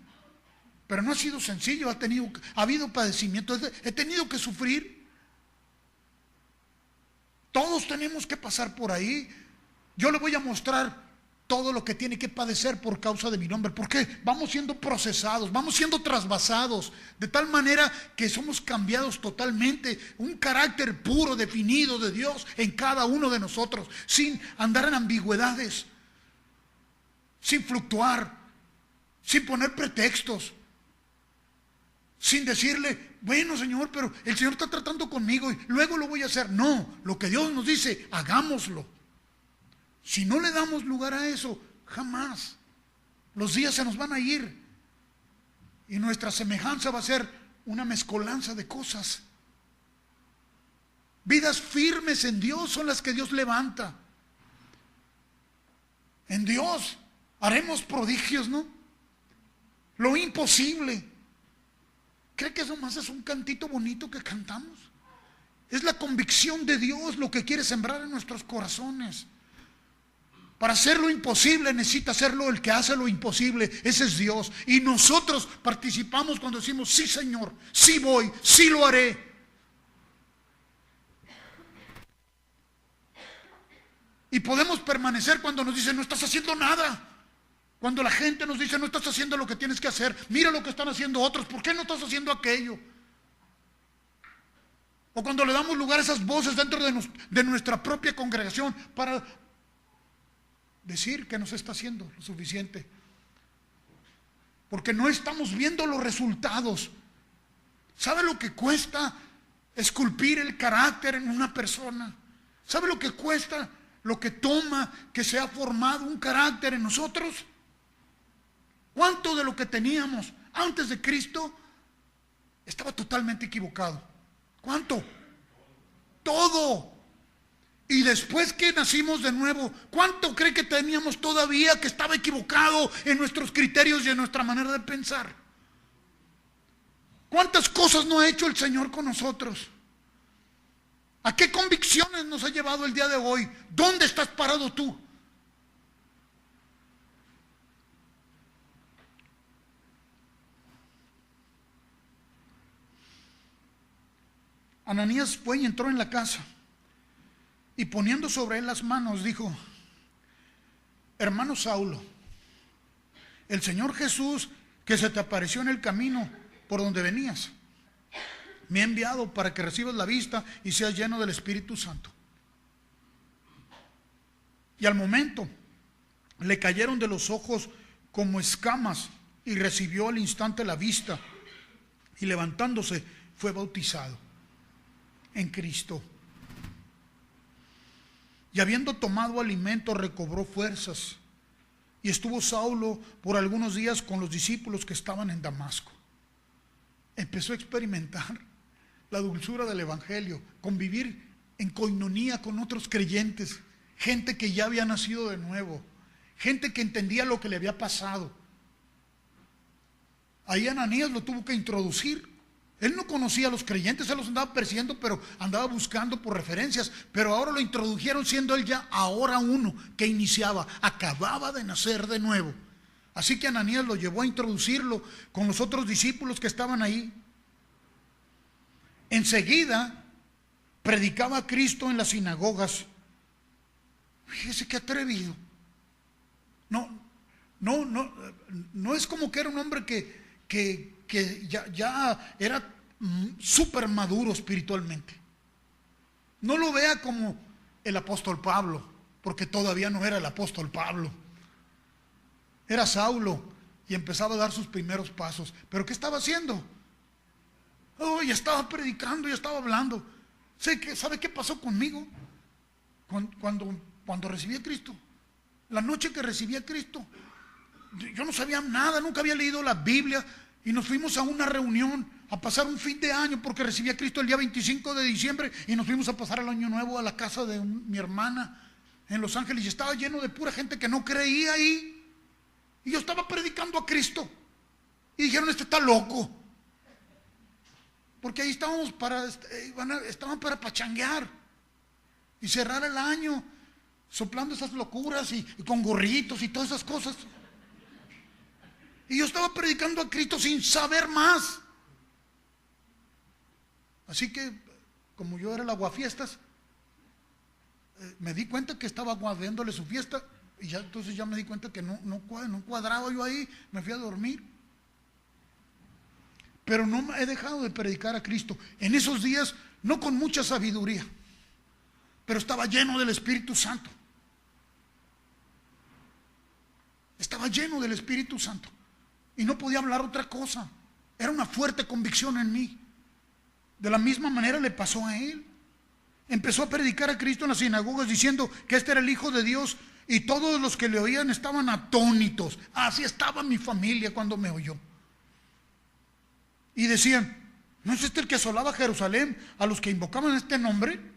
Pero no ha sido sencillo, ha habido padecimiento, he tenido que sufrir. Todos tenemos que pasar por ahí. Yo le voy a mostrar todo lo que tiene que padecer por causa de mi nombre, porque vamos siendo procesados, vamos siendo trasvasados, de tal manera que somos cambiados totalmente, un carácter puro, definido de Dios en cada uno de nosotros, sin andar en ambigüedades, sin fluctuar, sin poner pretextos, sin decirle: bueno, Señor, pero el Señor está tratando conmigo y luego lo voy a hacer. No, lo que Dios nos dice, hagámoslo. Si no le damos lugar a eso, jamás. Los días se nos van a ir. Y nuestra semejanza va a ser una mezcolanza de cosas. Vidas firmes en Dios son las que Dios levanta. En Dios haremos prodigios, ¿no? Lo imposible. ¿Cree que eso más es un cantito bonito que cantamos? Es la convicción de Dios lo que quiere sembrar en nuestros corazones. Para hacer lo imposible necesita hacerlo el que hace lo imposible. Ese es Dios. Y nosotros participamos cuando decimos: sí, Señor, sí voy, sí lo haré. Y podemos permanecer cuando nos dicen: no estás haciendo nada. Cuando la gente nos dice: no estás haciendo lo que tienes que hacer. Mira lo que están haciendo otros. ¿Por qué no estás haciendo aquello? O cuando le damos lugar a esas voces dentro de nuestra propia congregación para decir que no se está haciendo lo suficiente. Porque no estamos viendo los resultados. ¿Sabe lo que cuesta esculpir el carácter en una persona? ¿Sabe lo que cuesta, lo que toma que se ha formado un carácter en nosotros? ¿Cuánto de lo que teníamos antes de Cristo estaba totalmente equivocado? ¿Cuánto? Todo. Y después que nacimos de nuevo, ¿cuánto cree que teníamos todavía que estaba equivocado en nuestros criterios y en nuestra manera de pensar? ¿Cuántas cosas no ha hecho el Señor con nosotros? ¿A qué convicciones nos ha llevado el día de hoy? ¿Dónde estás parado tú? Ananías fue y entró en la casa, y poniendo sobre él las manos dijo: hermano Saulo, el Señor Jesús, que se te apareció en el camino por donde venías, me ha enviado para que recibas la vista y seas lleno del Espíritu Santo. Y al momento le cayeron de los ojos como escamas, y recibió al instante la vista, y levantándose fue bautizado en Cristo. Y habiendo tomado alimento, recobró fuerzas. Y estuvo Saulo por algunos días con los discípulos que estaban en Damasco. Empezó a experimentar la dulzura del Evangelio, convivir en coinonía con otros creyentes, gente que ya había nacido de nuevo, gente que entendía lo que le había pasado. Ahí Ananías lo tuvo que introducir. Él no conocía a los creyentes, él los andaba persiguiendo, pero andaba buscando por referencias. Pero ahora lo introdujeron siendo él ya ahora uno que iniciaba, acababa de nacer de nuevo. Así que Ananías lo llevó a introducirlo con los otros discípulos que estaban ahí. Enseguida predicaba a Cristo en las sinagogas. Fíjese qué atrevido. No es como que era un hombre que ya era súper maduro espiritualmente. No lo vea como el apóstol Pablo, porque todavía no era el apóstol Pablo. Era Saulo y empezaba a dar sus primeros pasos. ¿Pero qué estaba haciendo? Ya estaba predicando, ya estaba hablando. ¿Sabe qué pasó conmigo? Cuando recibí a Cristo. La noche que recibí a Cristo, yo no sabía nada, nunca había leído la Biblia. Y nos fuimos a una reunión a pasar un fin de año, porque recibí a Cristo el día 25 de diciembre, y nos fuimos a pasar el año nuevo a la casa de mi hermana en Los Ángeles, y estaba lleno de pura gente que no creía ahí. Y yo estaba predicando a Cristo. Y dijeron: este está loco. Porque ahí estaban para pachanguear y cerrar el año, soplando esas locuras y con gorritos y todas esas cosas. Y yo estaba predicando a Cristo sin saber más. Así que, como yo era el aguafiestas, me di cuenta que estaba aguadeándole su fiesta. Y entonces ya me di cuenta que no cuadraba yo ahí. Me fui a dormir. Pero no he dejado de predicar a Cristo. En esos días, no con mucha sabiduría, pero estaba lleno del Espíritu Santo. Estaba lleno del Espíritu Santo. Y no podía hablar otra cosa. Era una fuerte convicción en mí. De la misma manera le pasó a él. Empezó a predicar a Cristo en las sinagogas diciendo que este era el Hijo de Dios, y todos los que le oían estaban atónitos. Así estaba mi familia cuando me oyó. Y decían, ¿no es este el que asolaba Jerusalén a los que invocaban este nombre?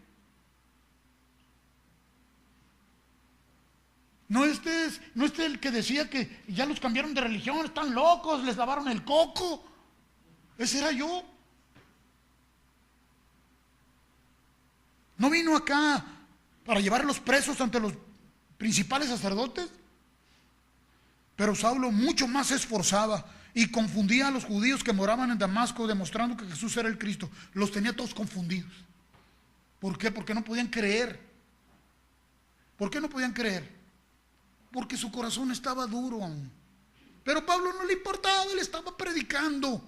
¿No este es el que decía que ya los cambiaron de religión, están locos, les lavaron el coco? Ese era yo. ¿No vino acá para llevar a los presos ante los principales sacerdotes? Pero Saulo mucho más se esforzaba y confundía a los judíos que moraban en Damasco, demostrando que Jesús era el Cristo. Los tenía todos confundidos. ¿Por qué? Porque no podían creer. ¿Por qué no podían creer? Porque su corazón estaba duro aún. Pero Pablo no le importaba, él estaba predicando,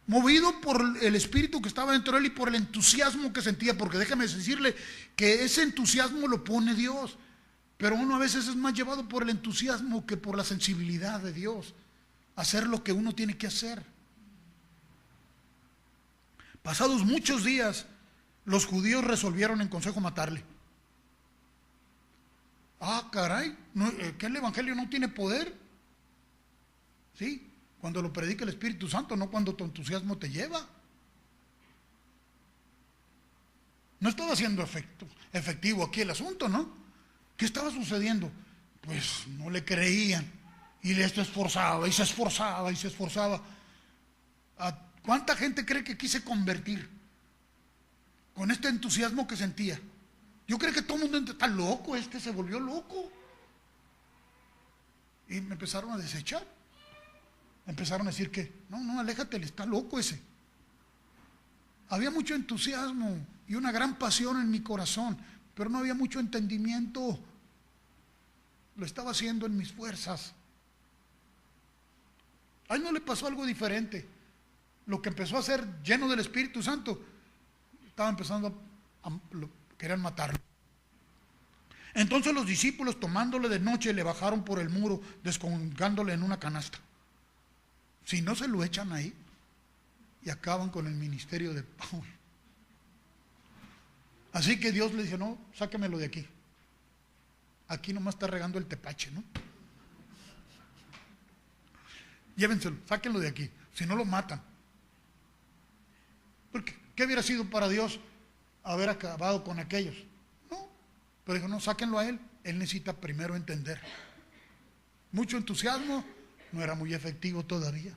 movido por el espíritu que estaba dentro de él y por el entusiasmo que sentía. Porque déjame decirle que ese entusiasmo lo pone Dios, pero uno a veces es más llevado por el entusiasmo que por la sensibilidad de Dios, hacer lo que uno tiene que hacer. Pasados muchos días, los judíos resolvieron en consejo matarle. Ah, caray, ¿que el evangelio no tiene poder? Sí, cuando lo predica el Espíritu Santo, no cuando tu entusiasmo te lleva. No estaba siendo efectivo aquí el asunto, ¿no? ¿Qué estaba sucediendo? Pues no le creían y le esforzaba y se esforzaba y se esforzaba. ¿Cuánta gente cree que quise convertir con este entusiasmo que sentía? Yo creo que todo el mundo está loco, se volvió loco. Y me empezaron a desechar. Empezaron a decir que, no, aléjate, está loco ese. Había mucho entusiasmo y una gran pasión en mi corazón, pero no había mucho entendimiento. Lo estaba haciendo en mis fuerzas. A él no le pasó algo diferente. Lo que empezó a ser lleno del Espíritu Santo, estaba empezando querían matarlo. Entonces los discípulos, tomándole de noche, le bajaron por el muro, descolgándole en una canasta. Si no, se lo echan ahí y acaban con el ministerio de Pablo. Así que Dios le dice, no, sáquemelo de aquí. Aquí nomás está regando el tepache, ¿no? Llévenselo, sáquenlo de aquí, si no lo matan. Porque, ¿qué hubiera sido para Dios haber acabado con aquellos? No, pero dijo, no, sáquenlo a él necesita primero entender. Mucho entusiasmo, no era muy efectivo todavía.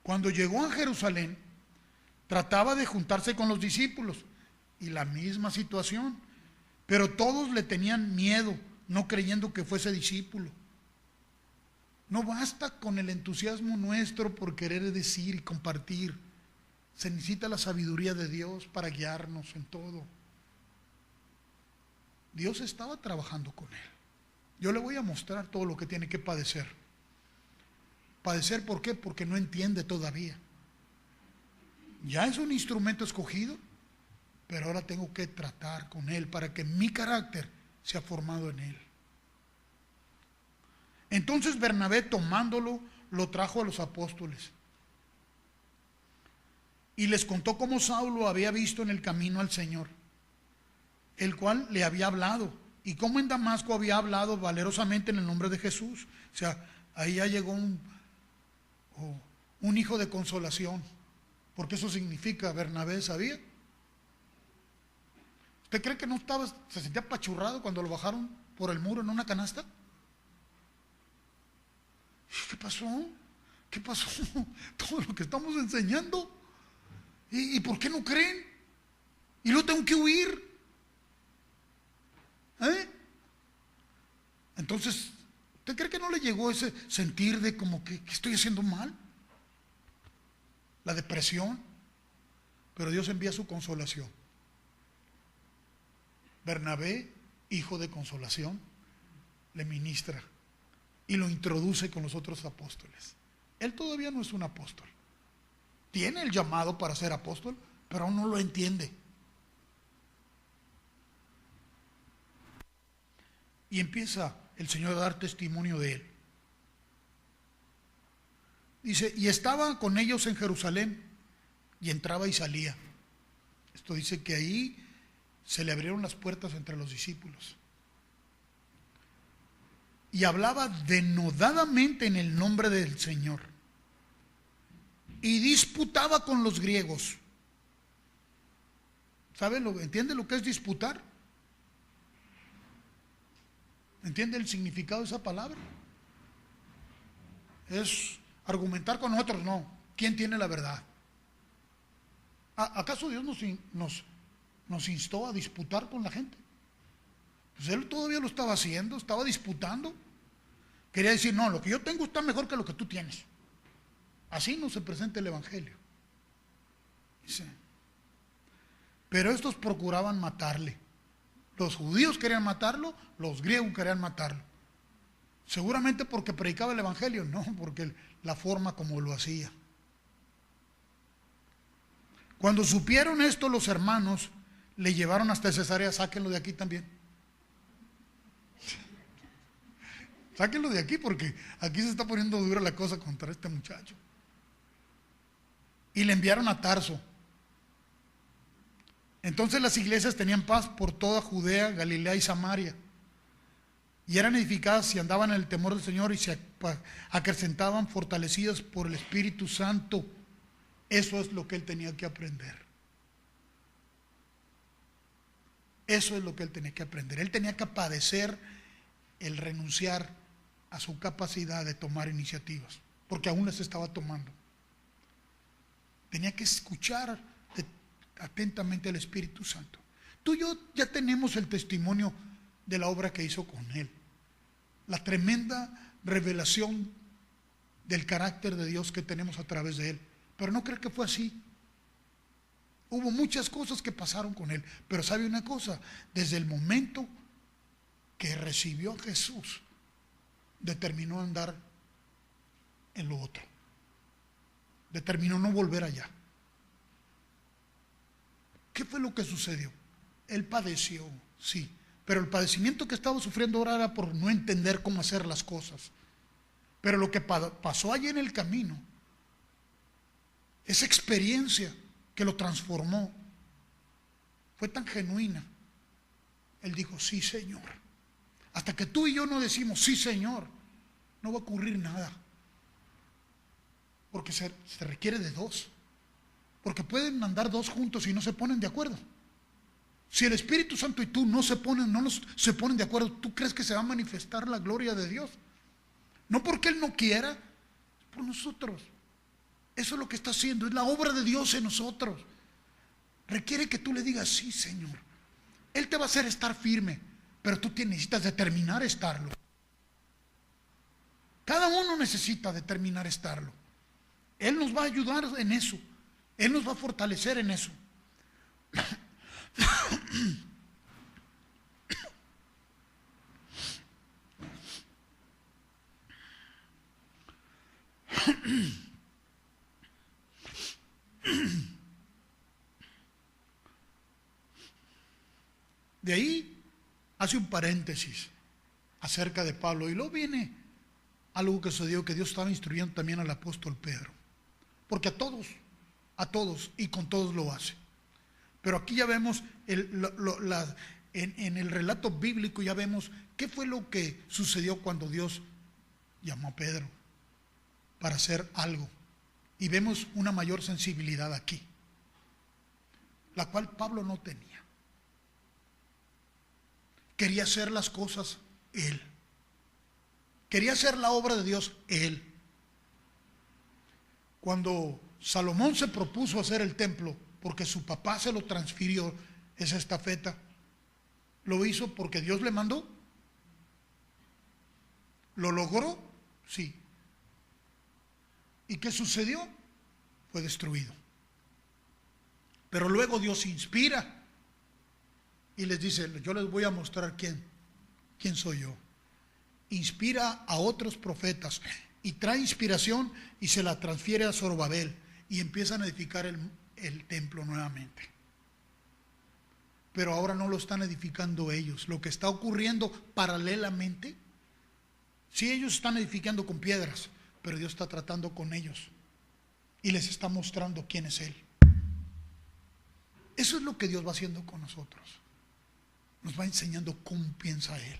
Cuando llegó a Jerusalén, trataba de juntarse con los discípulos, y la misma situación, pero todos le tenían miedo, no creyendo que fuese discípulo. No basta con el entusiasmo nuestro por querer decir y compartir. Se necesita la sabiduría de Dios para guiarnos en todo. Dios estaba trabajando con él. Yo le voy a mostrar todo lo que tiene que padecer. ¿Padecer por qué? Porque no entiende todavía. Ya es un instrumento escogido, pero ahora tengo que tratar con él para que mi carácter sea formado en él. Entonces Bernabé, tomándolo, lo trajo a los apóstoles y les contó cómo Saulo había visto en el camino al Señor, el cual le había hablado, y cómo en Damasco había hablado valerosamente en el nombre de Jesús. O sea, ahí ya llegó un hijo de consolación, porque eso significa, Bernabé sabía. ¿Usted cree que no se sentía apachurrado cuando lo bajaron por el muro en una canasta? ¿Qué pasó? ¿Qué pasó? Todo lo que estamos enseñando. ¿Y por qué no creen? Y luego tengo que huir. Entonces, ¿usted cree que no le llegó ese sentir de como que estoy haciendo mal? La depresión. Pero Dios envía su consolación. Bernabé, hijo de consolación, le ministra y lo introduce con los otros apóstoles. Él todavía no es un apóstol. Tiene el llamado para ser apóstol, pero aún no lo entiende. Y empieza el Señor a dar testimonio de él. Dice, y estaba con ellos en Jerusalén, y entraba y salía. Esto dice que ahí se le abrieron las puertas entre los discípulos. Y hablaba denodadamente en el nombre del Señor. y disputaba con los griegos. ¿Entiende lo que es disputar? ¿Entiende el significado de esa palabra? Es argumentar con nosotros, no. ¿Quién tiene la verdad? ¿Acaso Dios nos instó a disputar con la gente? Pues Él todavía lo estaba haciendo, estaba disputando. Quería decir, no, lo que yo tengo está mejor que lo que tú tienes. Así no se presenta el Evangelio. Dice, pero estos procuraban matarle. Los judíos querían matarlo, los griegos querían matarlo. Seguramente porque predicaba el Evangelio, no, porque la forma como lo hacía. Cuando supieron esto, los hermanos le llevaron hasta Cesarea. Sáquenlo de aquí también. Sáquenlo de aquí porque aquí se está poniendo dura la cosa contra este muchacho. Y le enviaron a Tarso. Entonces las iglesias tenían paz por toda Judea, Galilea y Samaria. Y eran edificadas y andaban en el temor del Señor y se acrecentaban fortalecidas por el Espíritu Santo. Eso es lo que él tenía que aprender. Eso es lo que él tenía que aprender. Él tenía que padecer el renunciar a su capacidad de tomar iniciativas, porque aún las estaba tomando. Tenía que escuchar atentamente al Espíritu Santo. Tú y yo ya tenemos el testimonio de la obra que hizo con él. La tremenda revelación del carácter de Dios que tenemos a través de él. Pero no creo que fue así. Hubo muchas cosas que pasaron con él. Pero ¿sabe una cosa? Desde el momento que recibió a Jesús, determinó andar en lo otro. Determinó no volver allá. ¿Qué fue lo que sucedió? Él padeció, sí. Pero el padecimiento que estaba sufriendo ahora era por no entender cómo hacer las cosas. Pero lo que pasó allí en el camino, esa experiencia que lo transformó, fue tan genuina. Él dijo, sí, Señor. Hasta que tú y yo no decimos, sí, Señor, no va a ocurrir nada. Porque se requiere de dos. Porque pueden andar dos juntos y no se ponen de acuerdo. Si el Espíritu Santo y tú no se ponen de acuerdo, ¿tú crees que se va a manifestar la gloria de Dios? No porque Él no quiera, es por nosotros. Eso es lo que está haciendo, es la obra de Dios en nosotros. Requiere que tú le digas, sí, Señor. Él te va a hacer estar firme, pero tú necesitas determinar estarlo. Cada uno necesita determinar estarlo. Él nos va a ayudar en eso. Él nos va a fortalecer en eso. De ahí hace un paréntesis acerca de Pablo y luego viene algo que sucedió, que Dios estaba instruyendo también al apóstol Pedro, porque a todos y con todos lo hace. Pero aquí ya vemos en el relato bíblico ya vemos qué fue lo que sucedió cuando Dios llamó a Pedro para hacer algo, y vemos una mayor sensibilidad aquí, la cual Pablo no tenía. Quería hacer las cosas él. Quería hacer la obra de Dios él. Cuando Salomón se propuso hacer el templo, porque su papá se lo transfirió esa estafeta, ¿lo hizo porque Dios le mandó? ¿Lo logró? Sí. ¿Y qué sucedió? Fue destruido. Pero luego Dios inspira y les dice, yo les voy a mostrar quién soy yo. Inspira a otros profetas y trae inspiración y se la transfiere a Zorobabel y empiezan a edificar el templo nuevamente. Pero ahora no lo están edificando ellos. Lo que está ocurriendo paralelamente, sí, ellos están edificando con piedras, pero Dios está tratando con ellos y les está mostrando quién es Él. Eso es lo que Dios va haciendo con nosotros. Nos va enseñando cómo piensa Él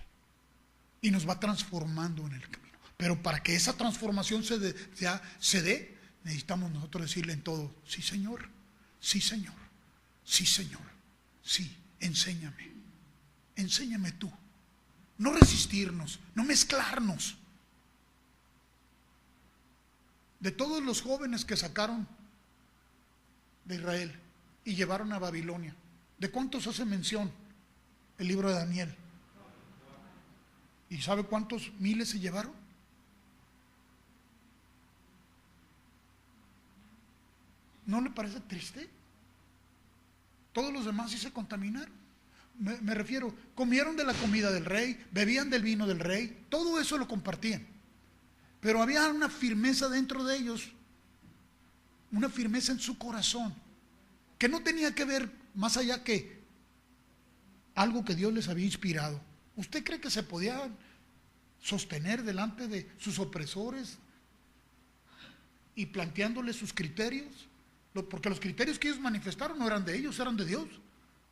y nos va transformando en el camino. Pero para que esa transformación se dé, necesitamos nosotros decirle en todo: sí, Señor, sí, Señor, sí, Señor, sí, enséñame, enséñame tú. No resistirnos, no mezclarnos. De todos los jóvenes que sacaron de Israel y llevaron a Babilonia, ¿de cuántos hace mención el libro de Daniel? ¿Y sabe cuántos miles se llevaron? ¿No le parece triste? Todos los demás sí se contaminaron. Me refiero, comieron de la comida del rey, bebían del vino del rey, todo eso lo compartían. Pero había una firmeza dentro de ellos, una firmeza en su corazón, que no tenía que ver más allá que algo que Dios les había inspirado. ¿Usted cree que se podían sostener delante de sus opresores y planteándoles sus criterios? Porque los criterios que ellos manifestaron no eran de ellos, eran de Dios.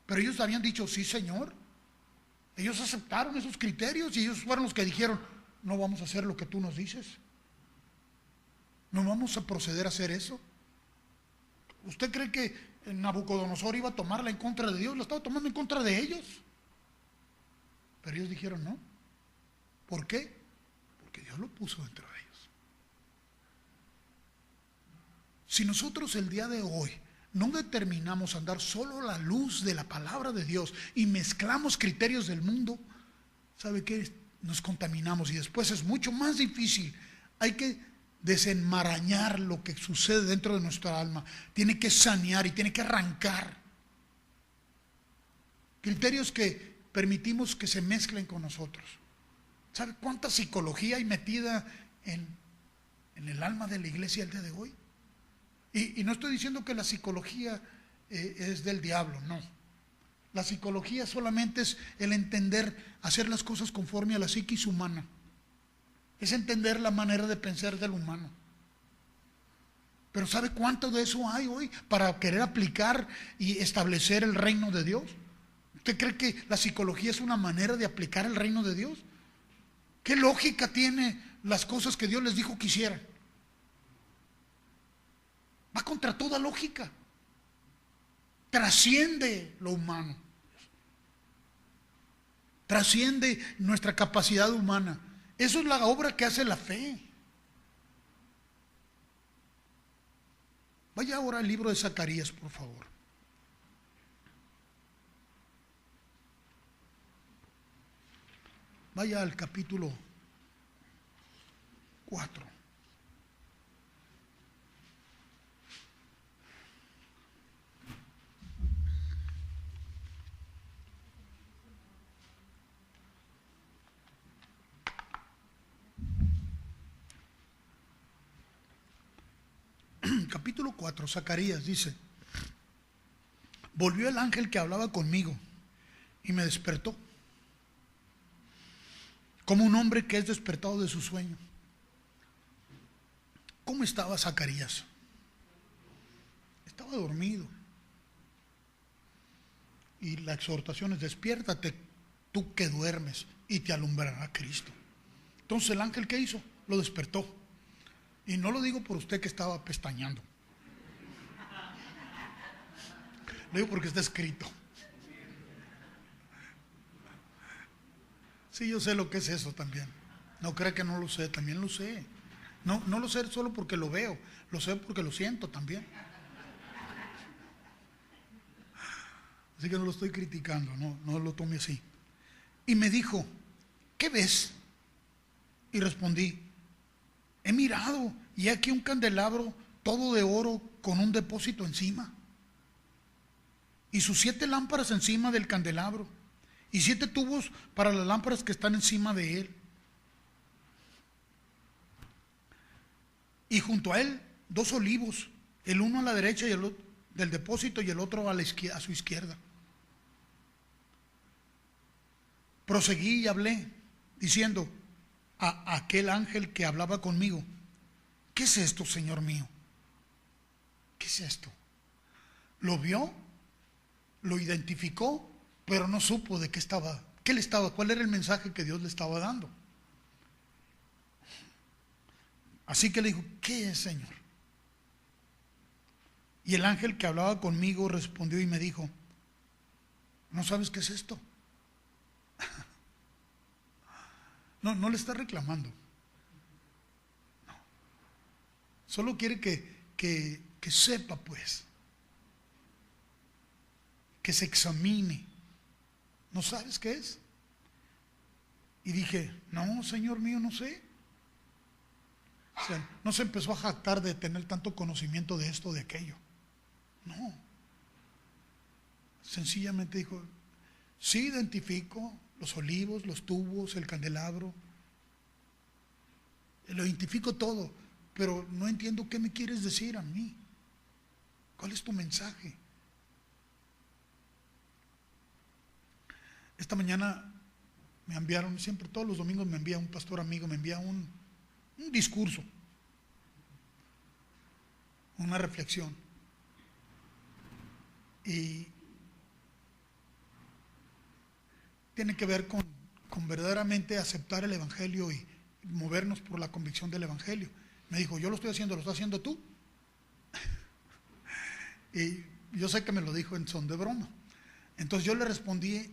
Pero ellos habían dicho: sí, Señor. Ellos aceptaron esos criterios y ellos fueron los que dijeron: no vamos a hacer lo que tú nos dices. No vamos a proceder a hacer eso. ¿Usted cree que Nabucodonosor iba a tomarla en contra de Dios? La estaba tomando en contra de ellos. Pero ellos dijeron no. ¿Por qué? Porque Dios lo puso dentro de ellos. Si nosotros el día de hoy no determinamos andar solo a la luz de la palabra de Dios y mezclamos criterios del mundo, ¿sabe qué? Nos contaminamos y después es mucho más difícil. Hay que desenmarañar lo que sucede dentro de nuestra alma. Tiene que sanear y tiene que arrancar criterios que permitimos que se mezclen con nosotros. ¿Sabe cuánta psicología hay metida en el alma de la iglesia el día de hoy? Y no estoy diciendo que la psicología es del diablo, no. La psicología solamente es el entender, hacer las cosas conforme a la psiquis humana. Es entender la manera de pensar del humano. Pero ¿sabe cuánto de eso hay hoy para querer aplicar y establecer el reino de Dios? ¿Usted cree que la psicología es una manera de aplicar el reino de Dios? ¿Qué lógica tiene las cosas que Dios les dijo que hicieran? Va contra toda lógica. Trasciende lo humano. Trasciende nuestra capacidad humana. Eso es la obra que hace la fe. Vaya ahora al libro de Zacarías, por favor. Vaya al capítulo 4. Capítulo 4, Zacarías dice: volvió el ángel que hablaba conmigo y me despertó, como un hombre que es despertado de su sueño. ¿Cómo estaba Zacarías? Estaba dormido. Y la exhortación es: despiértate tú que duermes y te alumbrará Cristo. Entonces el ángel, ¿qué hizo? Lo despertó. Y no lo digo por usted que estaba pestañeando. Lo digo porque está escrito. Sí, yo sé lo que es eso también. No crea que no lo sé, también lo sé. No lo sé solo porque lo veo, lo sé porque lo siento también. Así que no lo estoy criticando, no lo tome así. Y me dijo: ¿qué ves? Y respondí: he mirado y aquí un candelabro todo de oro con un depósito encima. Y sus 7 lámparas encima del candelabro. Y 7 tubos para las lámparas que están encima de él. Y junto a él 2 olivos, el uno a la derecha y el otro, del depósito, y el otro a su izquierda. Proseguí y hablé, diciendo a aquel ángel que hablaba conmigo: ¿qué es esto, Señor mío? ¿Qué es esto? Lo vio, lo identificó, pero no supo de cuál era el mensaje que Dios le estaba dando. Así que le dijo: ¿qué es, Señor? Y el ángel que hablaba conmigo respondió y me dijo: ¿no sabes qué es esto? No le está reclamando. No. Solo quiere que sepa, pues. Que se examine. ¿No sabes qué es? Y dije: no, Señor mío, no sé. O sea, no se empezó a jactar de tener tanto conocimiento de esto, de aquello. No. Sencillamente dijo: sí, identifico los olivos, los tubos, el candelabro. Lo identifico todo, pero no entiendo qué me quieres decir a mí. ¿Cuál es tu mensaje? Esta mañana me enviaron, siempre todos los domingos me envía un pastor amigo, me envía un discurso, una reflexión. Y tiene que ver con verdaderamente aceptar el Evangelio y movernos por la convicción del Evangelio. Me dijo: yo lo estoy haciendo, ¿lo estás haciendo tú? Y yo sé que me lo dijo en son de broma. Entonces yo le respondí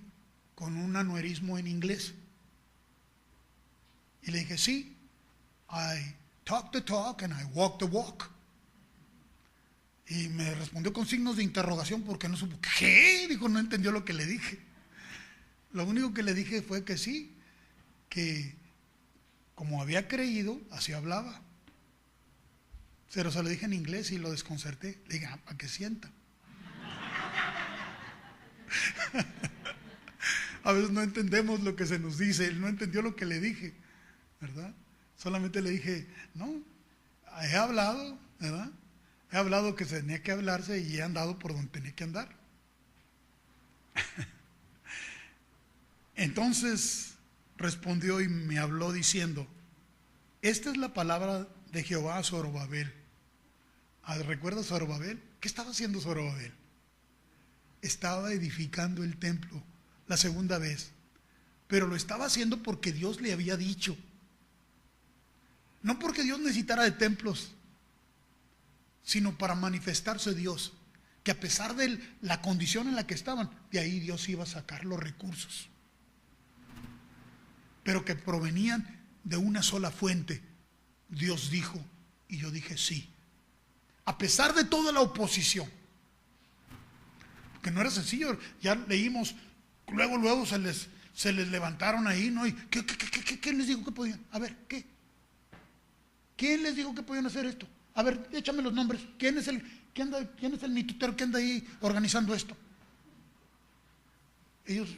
con un anuerismo en inglés. Y le dije: sí, I talk the talk and I walk the walk. Y me respondió con signos de interrogación porque no supo. ¿Qué? Dijo, no entendió lo que le dije. Lo único que le dije fue que sí, que como había creído, así hablaba. Pero se lo dije en inglés y lo desconcerté. Le dije: para que sienta. A veces no entendemos lo que se nos dice. Él no entendió lo que le dije, ¿verdad? Solamente le dije: no, he hablado, ¿verdad? He hablado que se tenía que hablarse y he andado por donde tenía que andar. Entonces respondió y me habló diciendo: esta es la palabra de Jehová a Zorobabel. ¿Recuerdas Zorobabel? ¿Qué estaba haciendo Zorobabel? Estaba edificando el templo la segunda vez, pero lo estaba haciendo porque Dios le había dicho, no porque Dios necesitara de templos, sino para manifestarse Dios, que a pesar de la condición en la que estaban, de ahí Dios iba a sacar los recursos, pero que provenían de una sola fuente. Dios dijo, y yo dije sí, a pesar de toda la oposición, que no era sencillo. Ya leímos, luego se les levantaron ahí, ¿no? ¿Y qué les dijo que podían? A ver, ¿qué? ¿Quién les dijo que podían hacer esto? A ver, échame los nombres. ¿Quién es el mitutero que anda ahí organizando esto? Ellos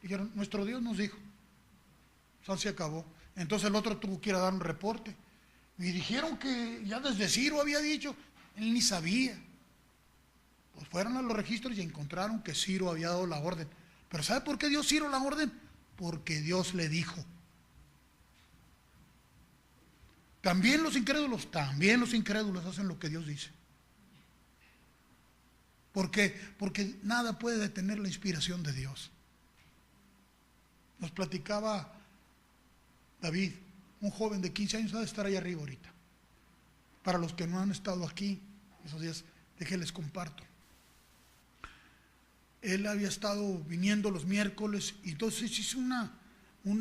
dijeron: nuestro Dios nos dijo. Se acabó. Entonces el otro tuvo que ir a dar un reporte. Y dijeron que ya desde Ciro había dicho. Él ni sabía. Pues fueron a los registros y encontraron que Ciro había dado la orden. ¿Pero sabe por qué dio Ciro la orden? Porque Dios le dijo. También los incrédulos hacen lo que Dios dice. ¿Por qué? Porque nada puede detener la inspiración de Dios. Nos platicaba David, un joven de 15 años, ha de estar ahí arriba ahorita. Para los que no han estado aquí esos días, déjenles comparto. Él había estado viniendo los miércoles y entonces hizo una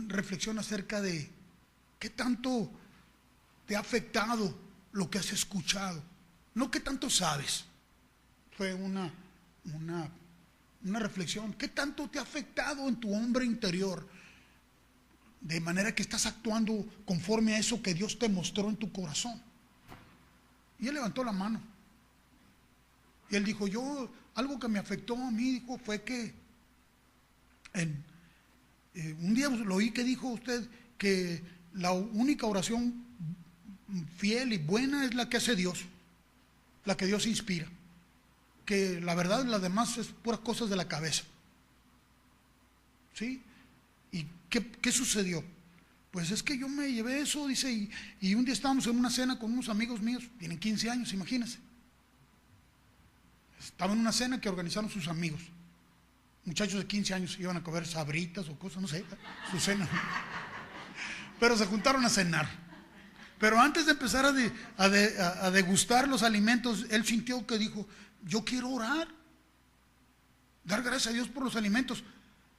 reflexión acerca de qué tanto te ha afectado lo que has escuchado, no qué tanto sabes. Fue una reflexión. ¿Qué tanto te ha afectado en tu hombre interior? De manera que estás actuando conforme a eso que Dios te mostró en tu corazón. Y él levantó la mano. Y él dijo: algo que me afectó a mí, dijo, fue que un día lo oí que dijo usted que la única oración fiel y buena es la que hace Dios, la que Dios inspira. Que la verdad, las demás es puras cosas de la cabeza. ¿Sí? ¿Y qué sucedió? Pues es que yo me llevé eso, dice, y un día estábamos en una cena con unos amigos míos, tienen 15 años, imagínense. Estaba en una cena que organizaron sus amigos. Muchachos de 15 años iban a comer sabritas o cosas, no sé, su cena. Pero se juntaron a cenar. Pero antes de empezar a degustar los alimentos, él sintió que dijo, yo quiero orar, dar gracias a Dios por los alimentos.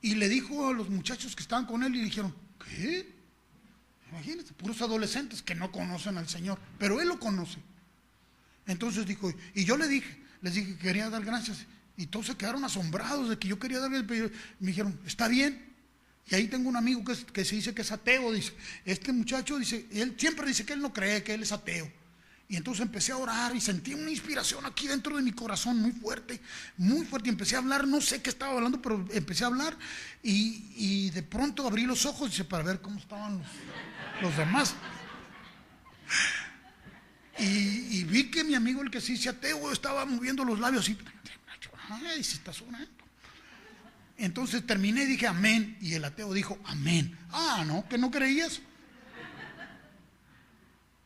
Y le dijo a los muchachos que estaban con él y dijeron, ¿qué? Imagínate, puros adolescentes que no conocen al Señor, pero él lo conoce. Entonces dijo, y yo les dije que quería dar gracias. Y todos se quedaron asombrados de que yo quería dar gracias. Me dijeron, está bien. Y ahí tengo un amigo que se dice que es ateo. Dice, este muchacho dice, él siempre dice que él no cree, que él es ateo. Y entonces empecé a orar y sentí una inspiración aquí dentro de mi corazón muy fuerte, muy fuerte. Y empecé a hablar, no sé qué estaba hablando, pero empecé a hablar. Y de pronto abrí los ojos, dice, para ver cómo estaban los demás. Y vi que mi amigo, el que se dice ateo, estaba moviendo los labios y ay, se está sonando. Entonces terminé y dije amén. Y el ateo dijo amén. Ah, no, que no creías.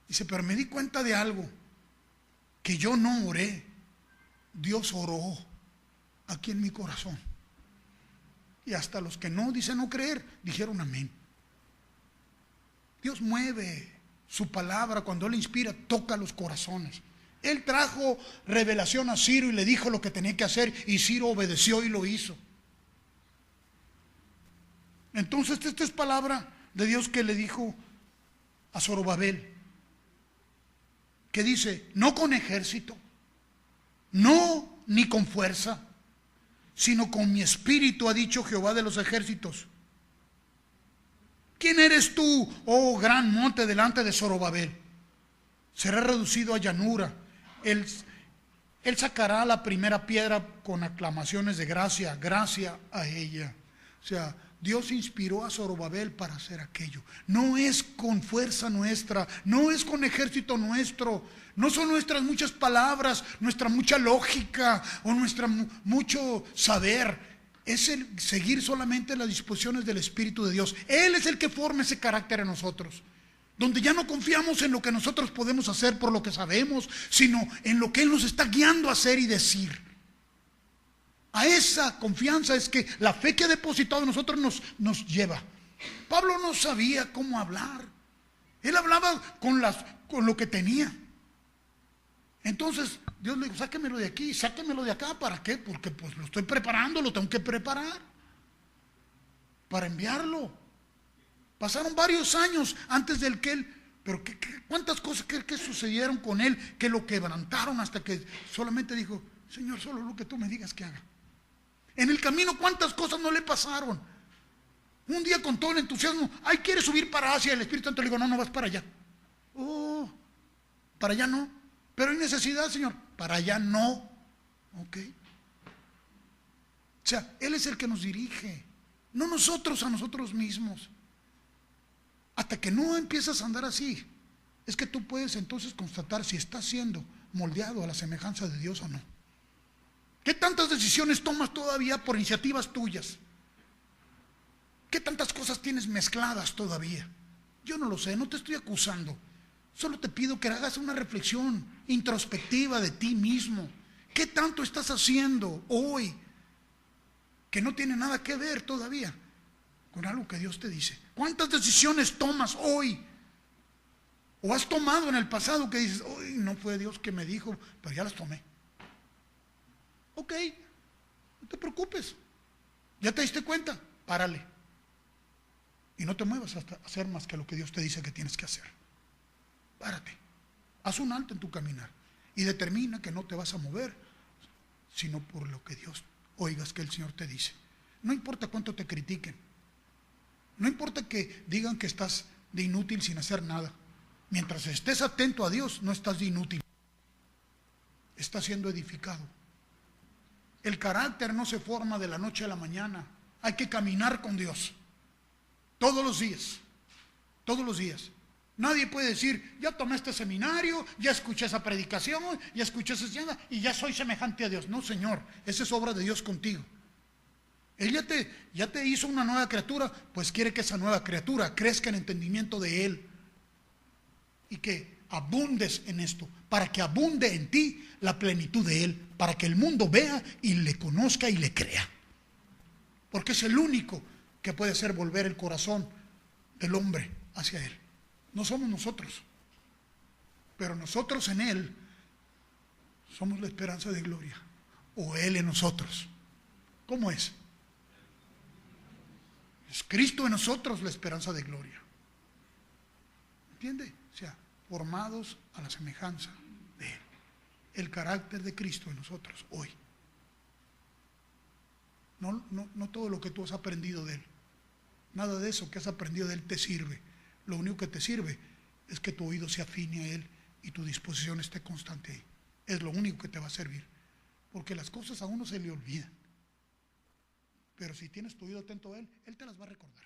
Dice, pero me di cuenta de algo, que yo no oré, Dios oró aquí en mi corazón. Y hasta los que no dicen no creer, dijeron amén. Dios mueve su palabra cuando Él inspira, toca los corazones. Él trajo revelación a Ciro y le dijo lo que tenía que hacer, y Ciro obedeció y lo hizo. Entonces esta es palabra de Dios que le dijo a Zorobabel, que dice, no con ejército, no ni con fuerza, sino con mi espíritu, ha dicho Jehová de los ejércitos. ¿Quién eres tú, oh gran monte, delante de Zorobabel? Será reducido a llanura. Él sacará la primera piedra con aclamaciones de gracia, gracia a ella. O sea, Dios inspiró a Zorobabel para hacer aquello. No es con fuerza nuestra, no es con ejército nuestro, no son nuestras muchas palabras, nuestra mucha lógica o nuestra mucho saber. Es el seguir solamente las disposiciones del Espíritu de Dios. Él es el que forma ese carácter en nosotros, donde ya no confiamos en lo que nosotros podemos hacer por lo que sabemos, sino en lo que Él nos está guiando a hacer y decir. A esa confianza es que la fe que ha depositado en nosotros nos lleva. Pablo no sabía cómo hablar. Él hablaba con lo que tenía. Entonces Dios le dijo, sáquemelo de aquí, sáquemelo de acá. ¿Para qué? Porque pues lo estoy preparando, lo tengo que preparar para enviarlo. Pasaron varios años antes del que él, pero ¿cuántas cosas que sucedieron con él que lo quebrantaron hasta que solamente dijo, Señor, solo lo que tú me digas que haga? En el camino, ¿cuántas cosas no le pasaron? Un día con todo el entusiasmo, ay, quiere subir para Asia. El Espíritu Santo le dijo, no vas para allá. Oh, para allá no. Pero hay necesidad, Señor. Para allá no. Ok. O sea, Él es el que nos dirige, no nosotros a nosotros mismos. Hasta que no empiezas a andar así, es que tú puedes entonces constatar si estás siendo moldeado a la semejanza de Dios o no. ¿Qué tantas decisiones tomas todavía por iniciativas tuyas? ¿Qué tantas cosas tienes mezcladas todavía? Yo no lo sé, no te estoy acusando. Solo te pido que hagas una reflexión introspectiva de ti mismo. ¿Qué tanto estás haciendo hoy que no tiene nada que ver todavía con algo que Dios te dice? ¿Cuántas decisiones tomas hoy? ¿O has tomado en el pasado que dices, hoy no fue Dios que me dijo, pero ya las tomé? Ok, no te preocupes. ¿Ya te diste cuenta? Párale. Y no te muevas hasta hacer más que lo que Dios te dice que tienes que hacer. Párate. Haz un alto en tu caminar. Y determina que no te vas a mover, sino por lo que Dios oigas que el Señor te dice. No importa cuánto te critiquen. No importa que digan que estás de inútil sin hacer nada. Mientras estés atento a Dios, no estás de inútil. Estás siendo edificado. El carácter no se forma de la noche a la mañana. Hay que caminar con Dios. Todos los días. Todos los días. Nadie puede decir, ya tomé este seminario, ya escuché esa predicación, ya escuché esa enseñanza y ya soy semejante a Dios. No, Señor, esa es obra de Dios contigo. Él ya te hizo una nueva criatura, pues quiere que esa nueva criatura crezca en entendimiento de Él. Y que abundes en esto, para que abunde en ti la plenitud de Él, para que el mundo vea y le conozca y le crea. Porque es el único que puede hacer volver el corazón del hombre hacia Él. No somos nosotros. Pero nosotros en Él somos la esperanza de gloria. O Él en nosotros. ¿Cómo es? Es Cristo en nosotros la esperanza de gloria. ¿Entiende? O sea, formados a la semejanza de Él. El carácter de Cristo en nosotros hoy. No todo lo que tú has aprendido de Él. Nada de eso que has aprendido de Él te sirve. Lo único que te sirve es que tu oído se afine a Él y tu disposición esté constante ahí. Es lo único que te va a servir. Porque las cosas a uno se le olvidan. Pero si tienes tu oído atento a Él, Él te las va a recordar.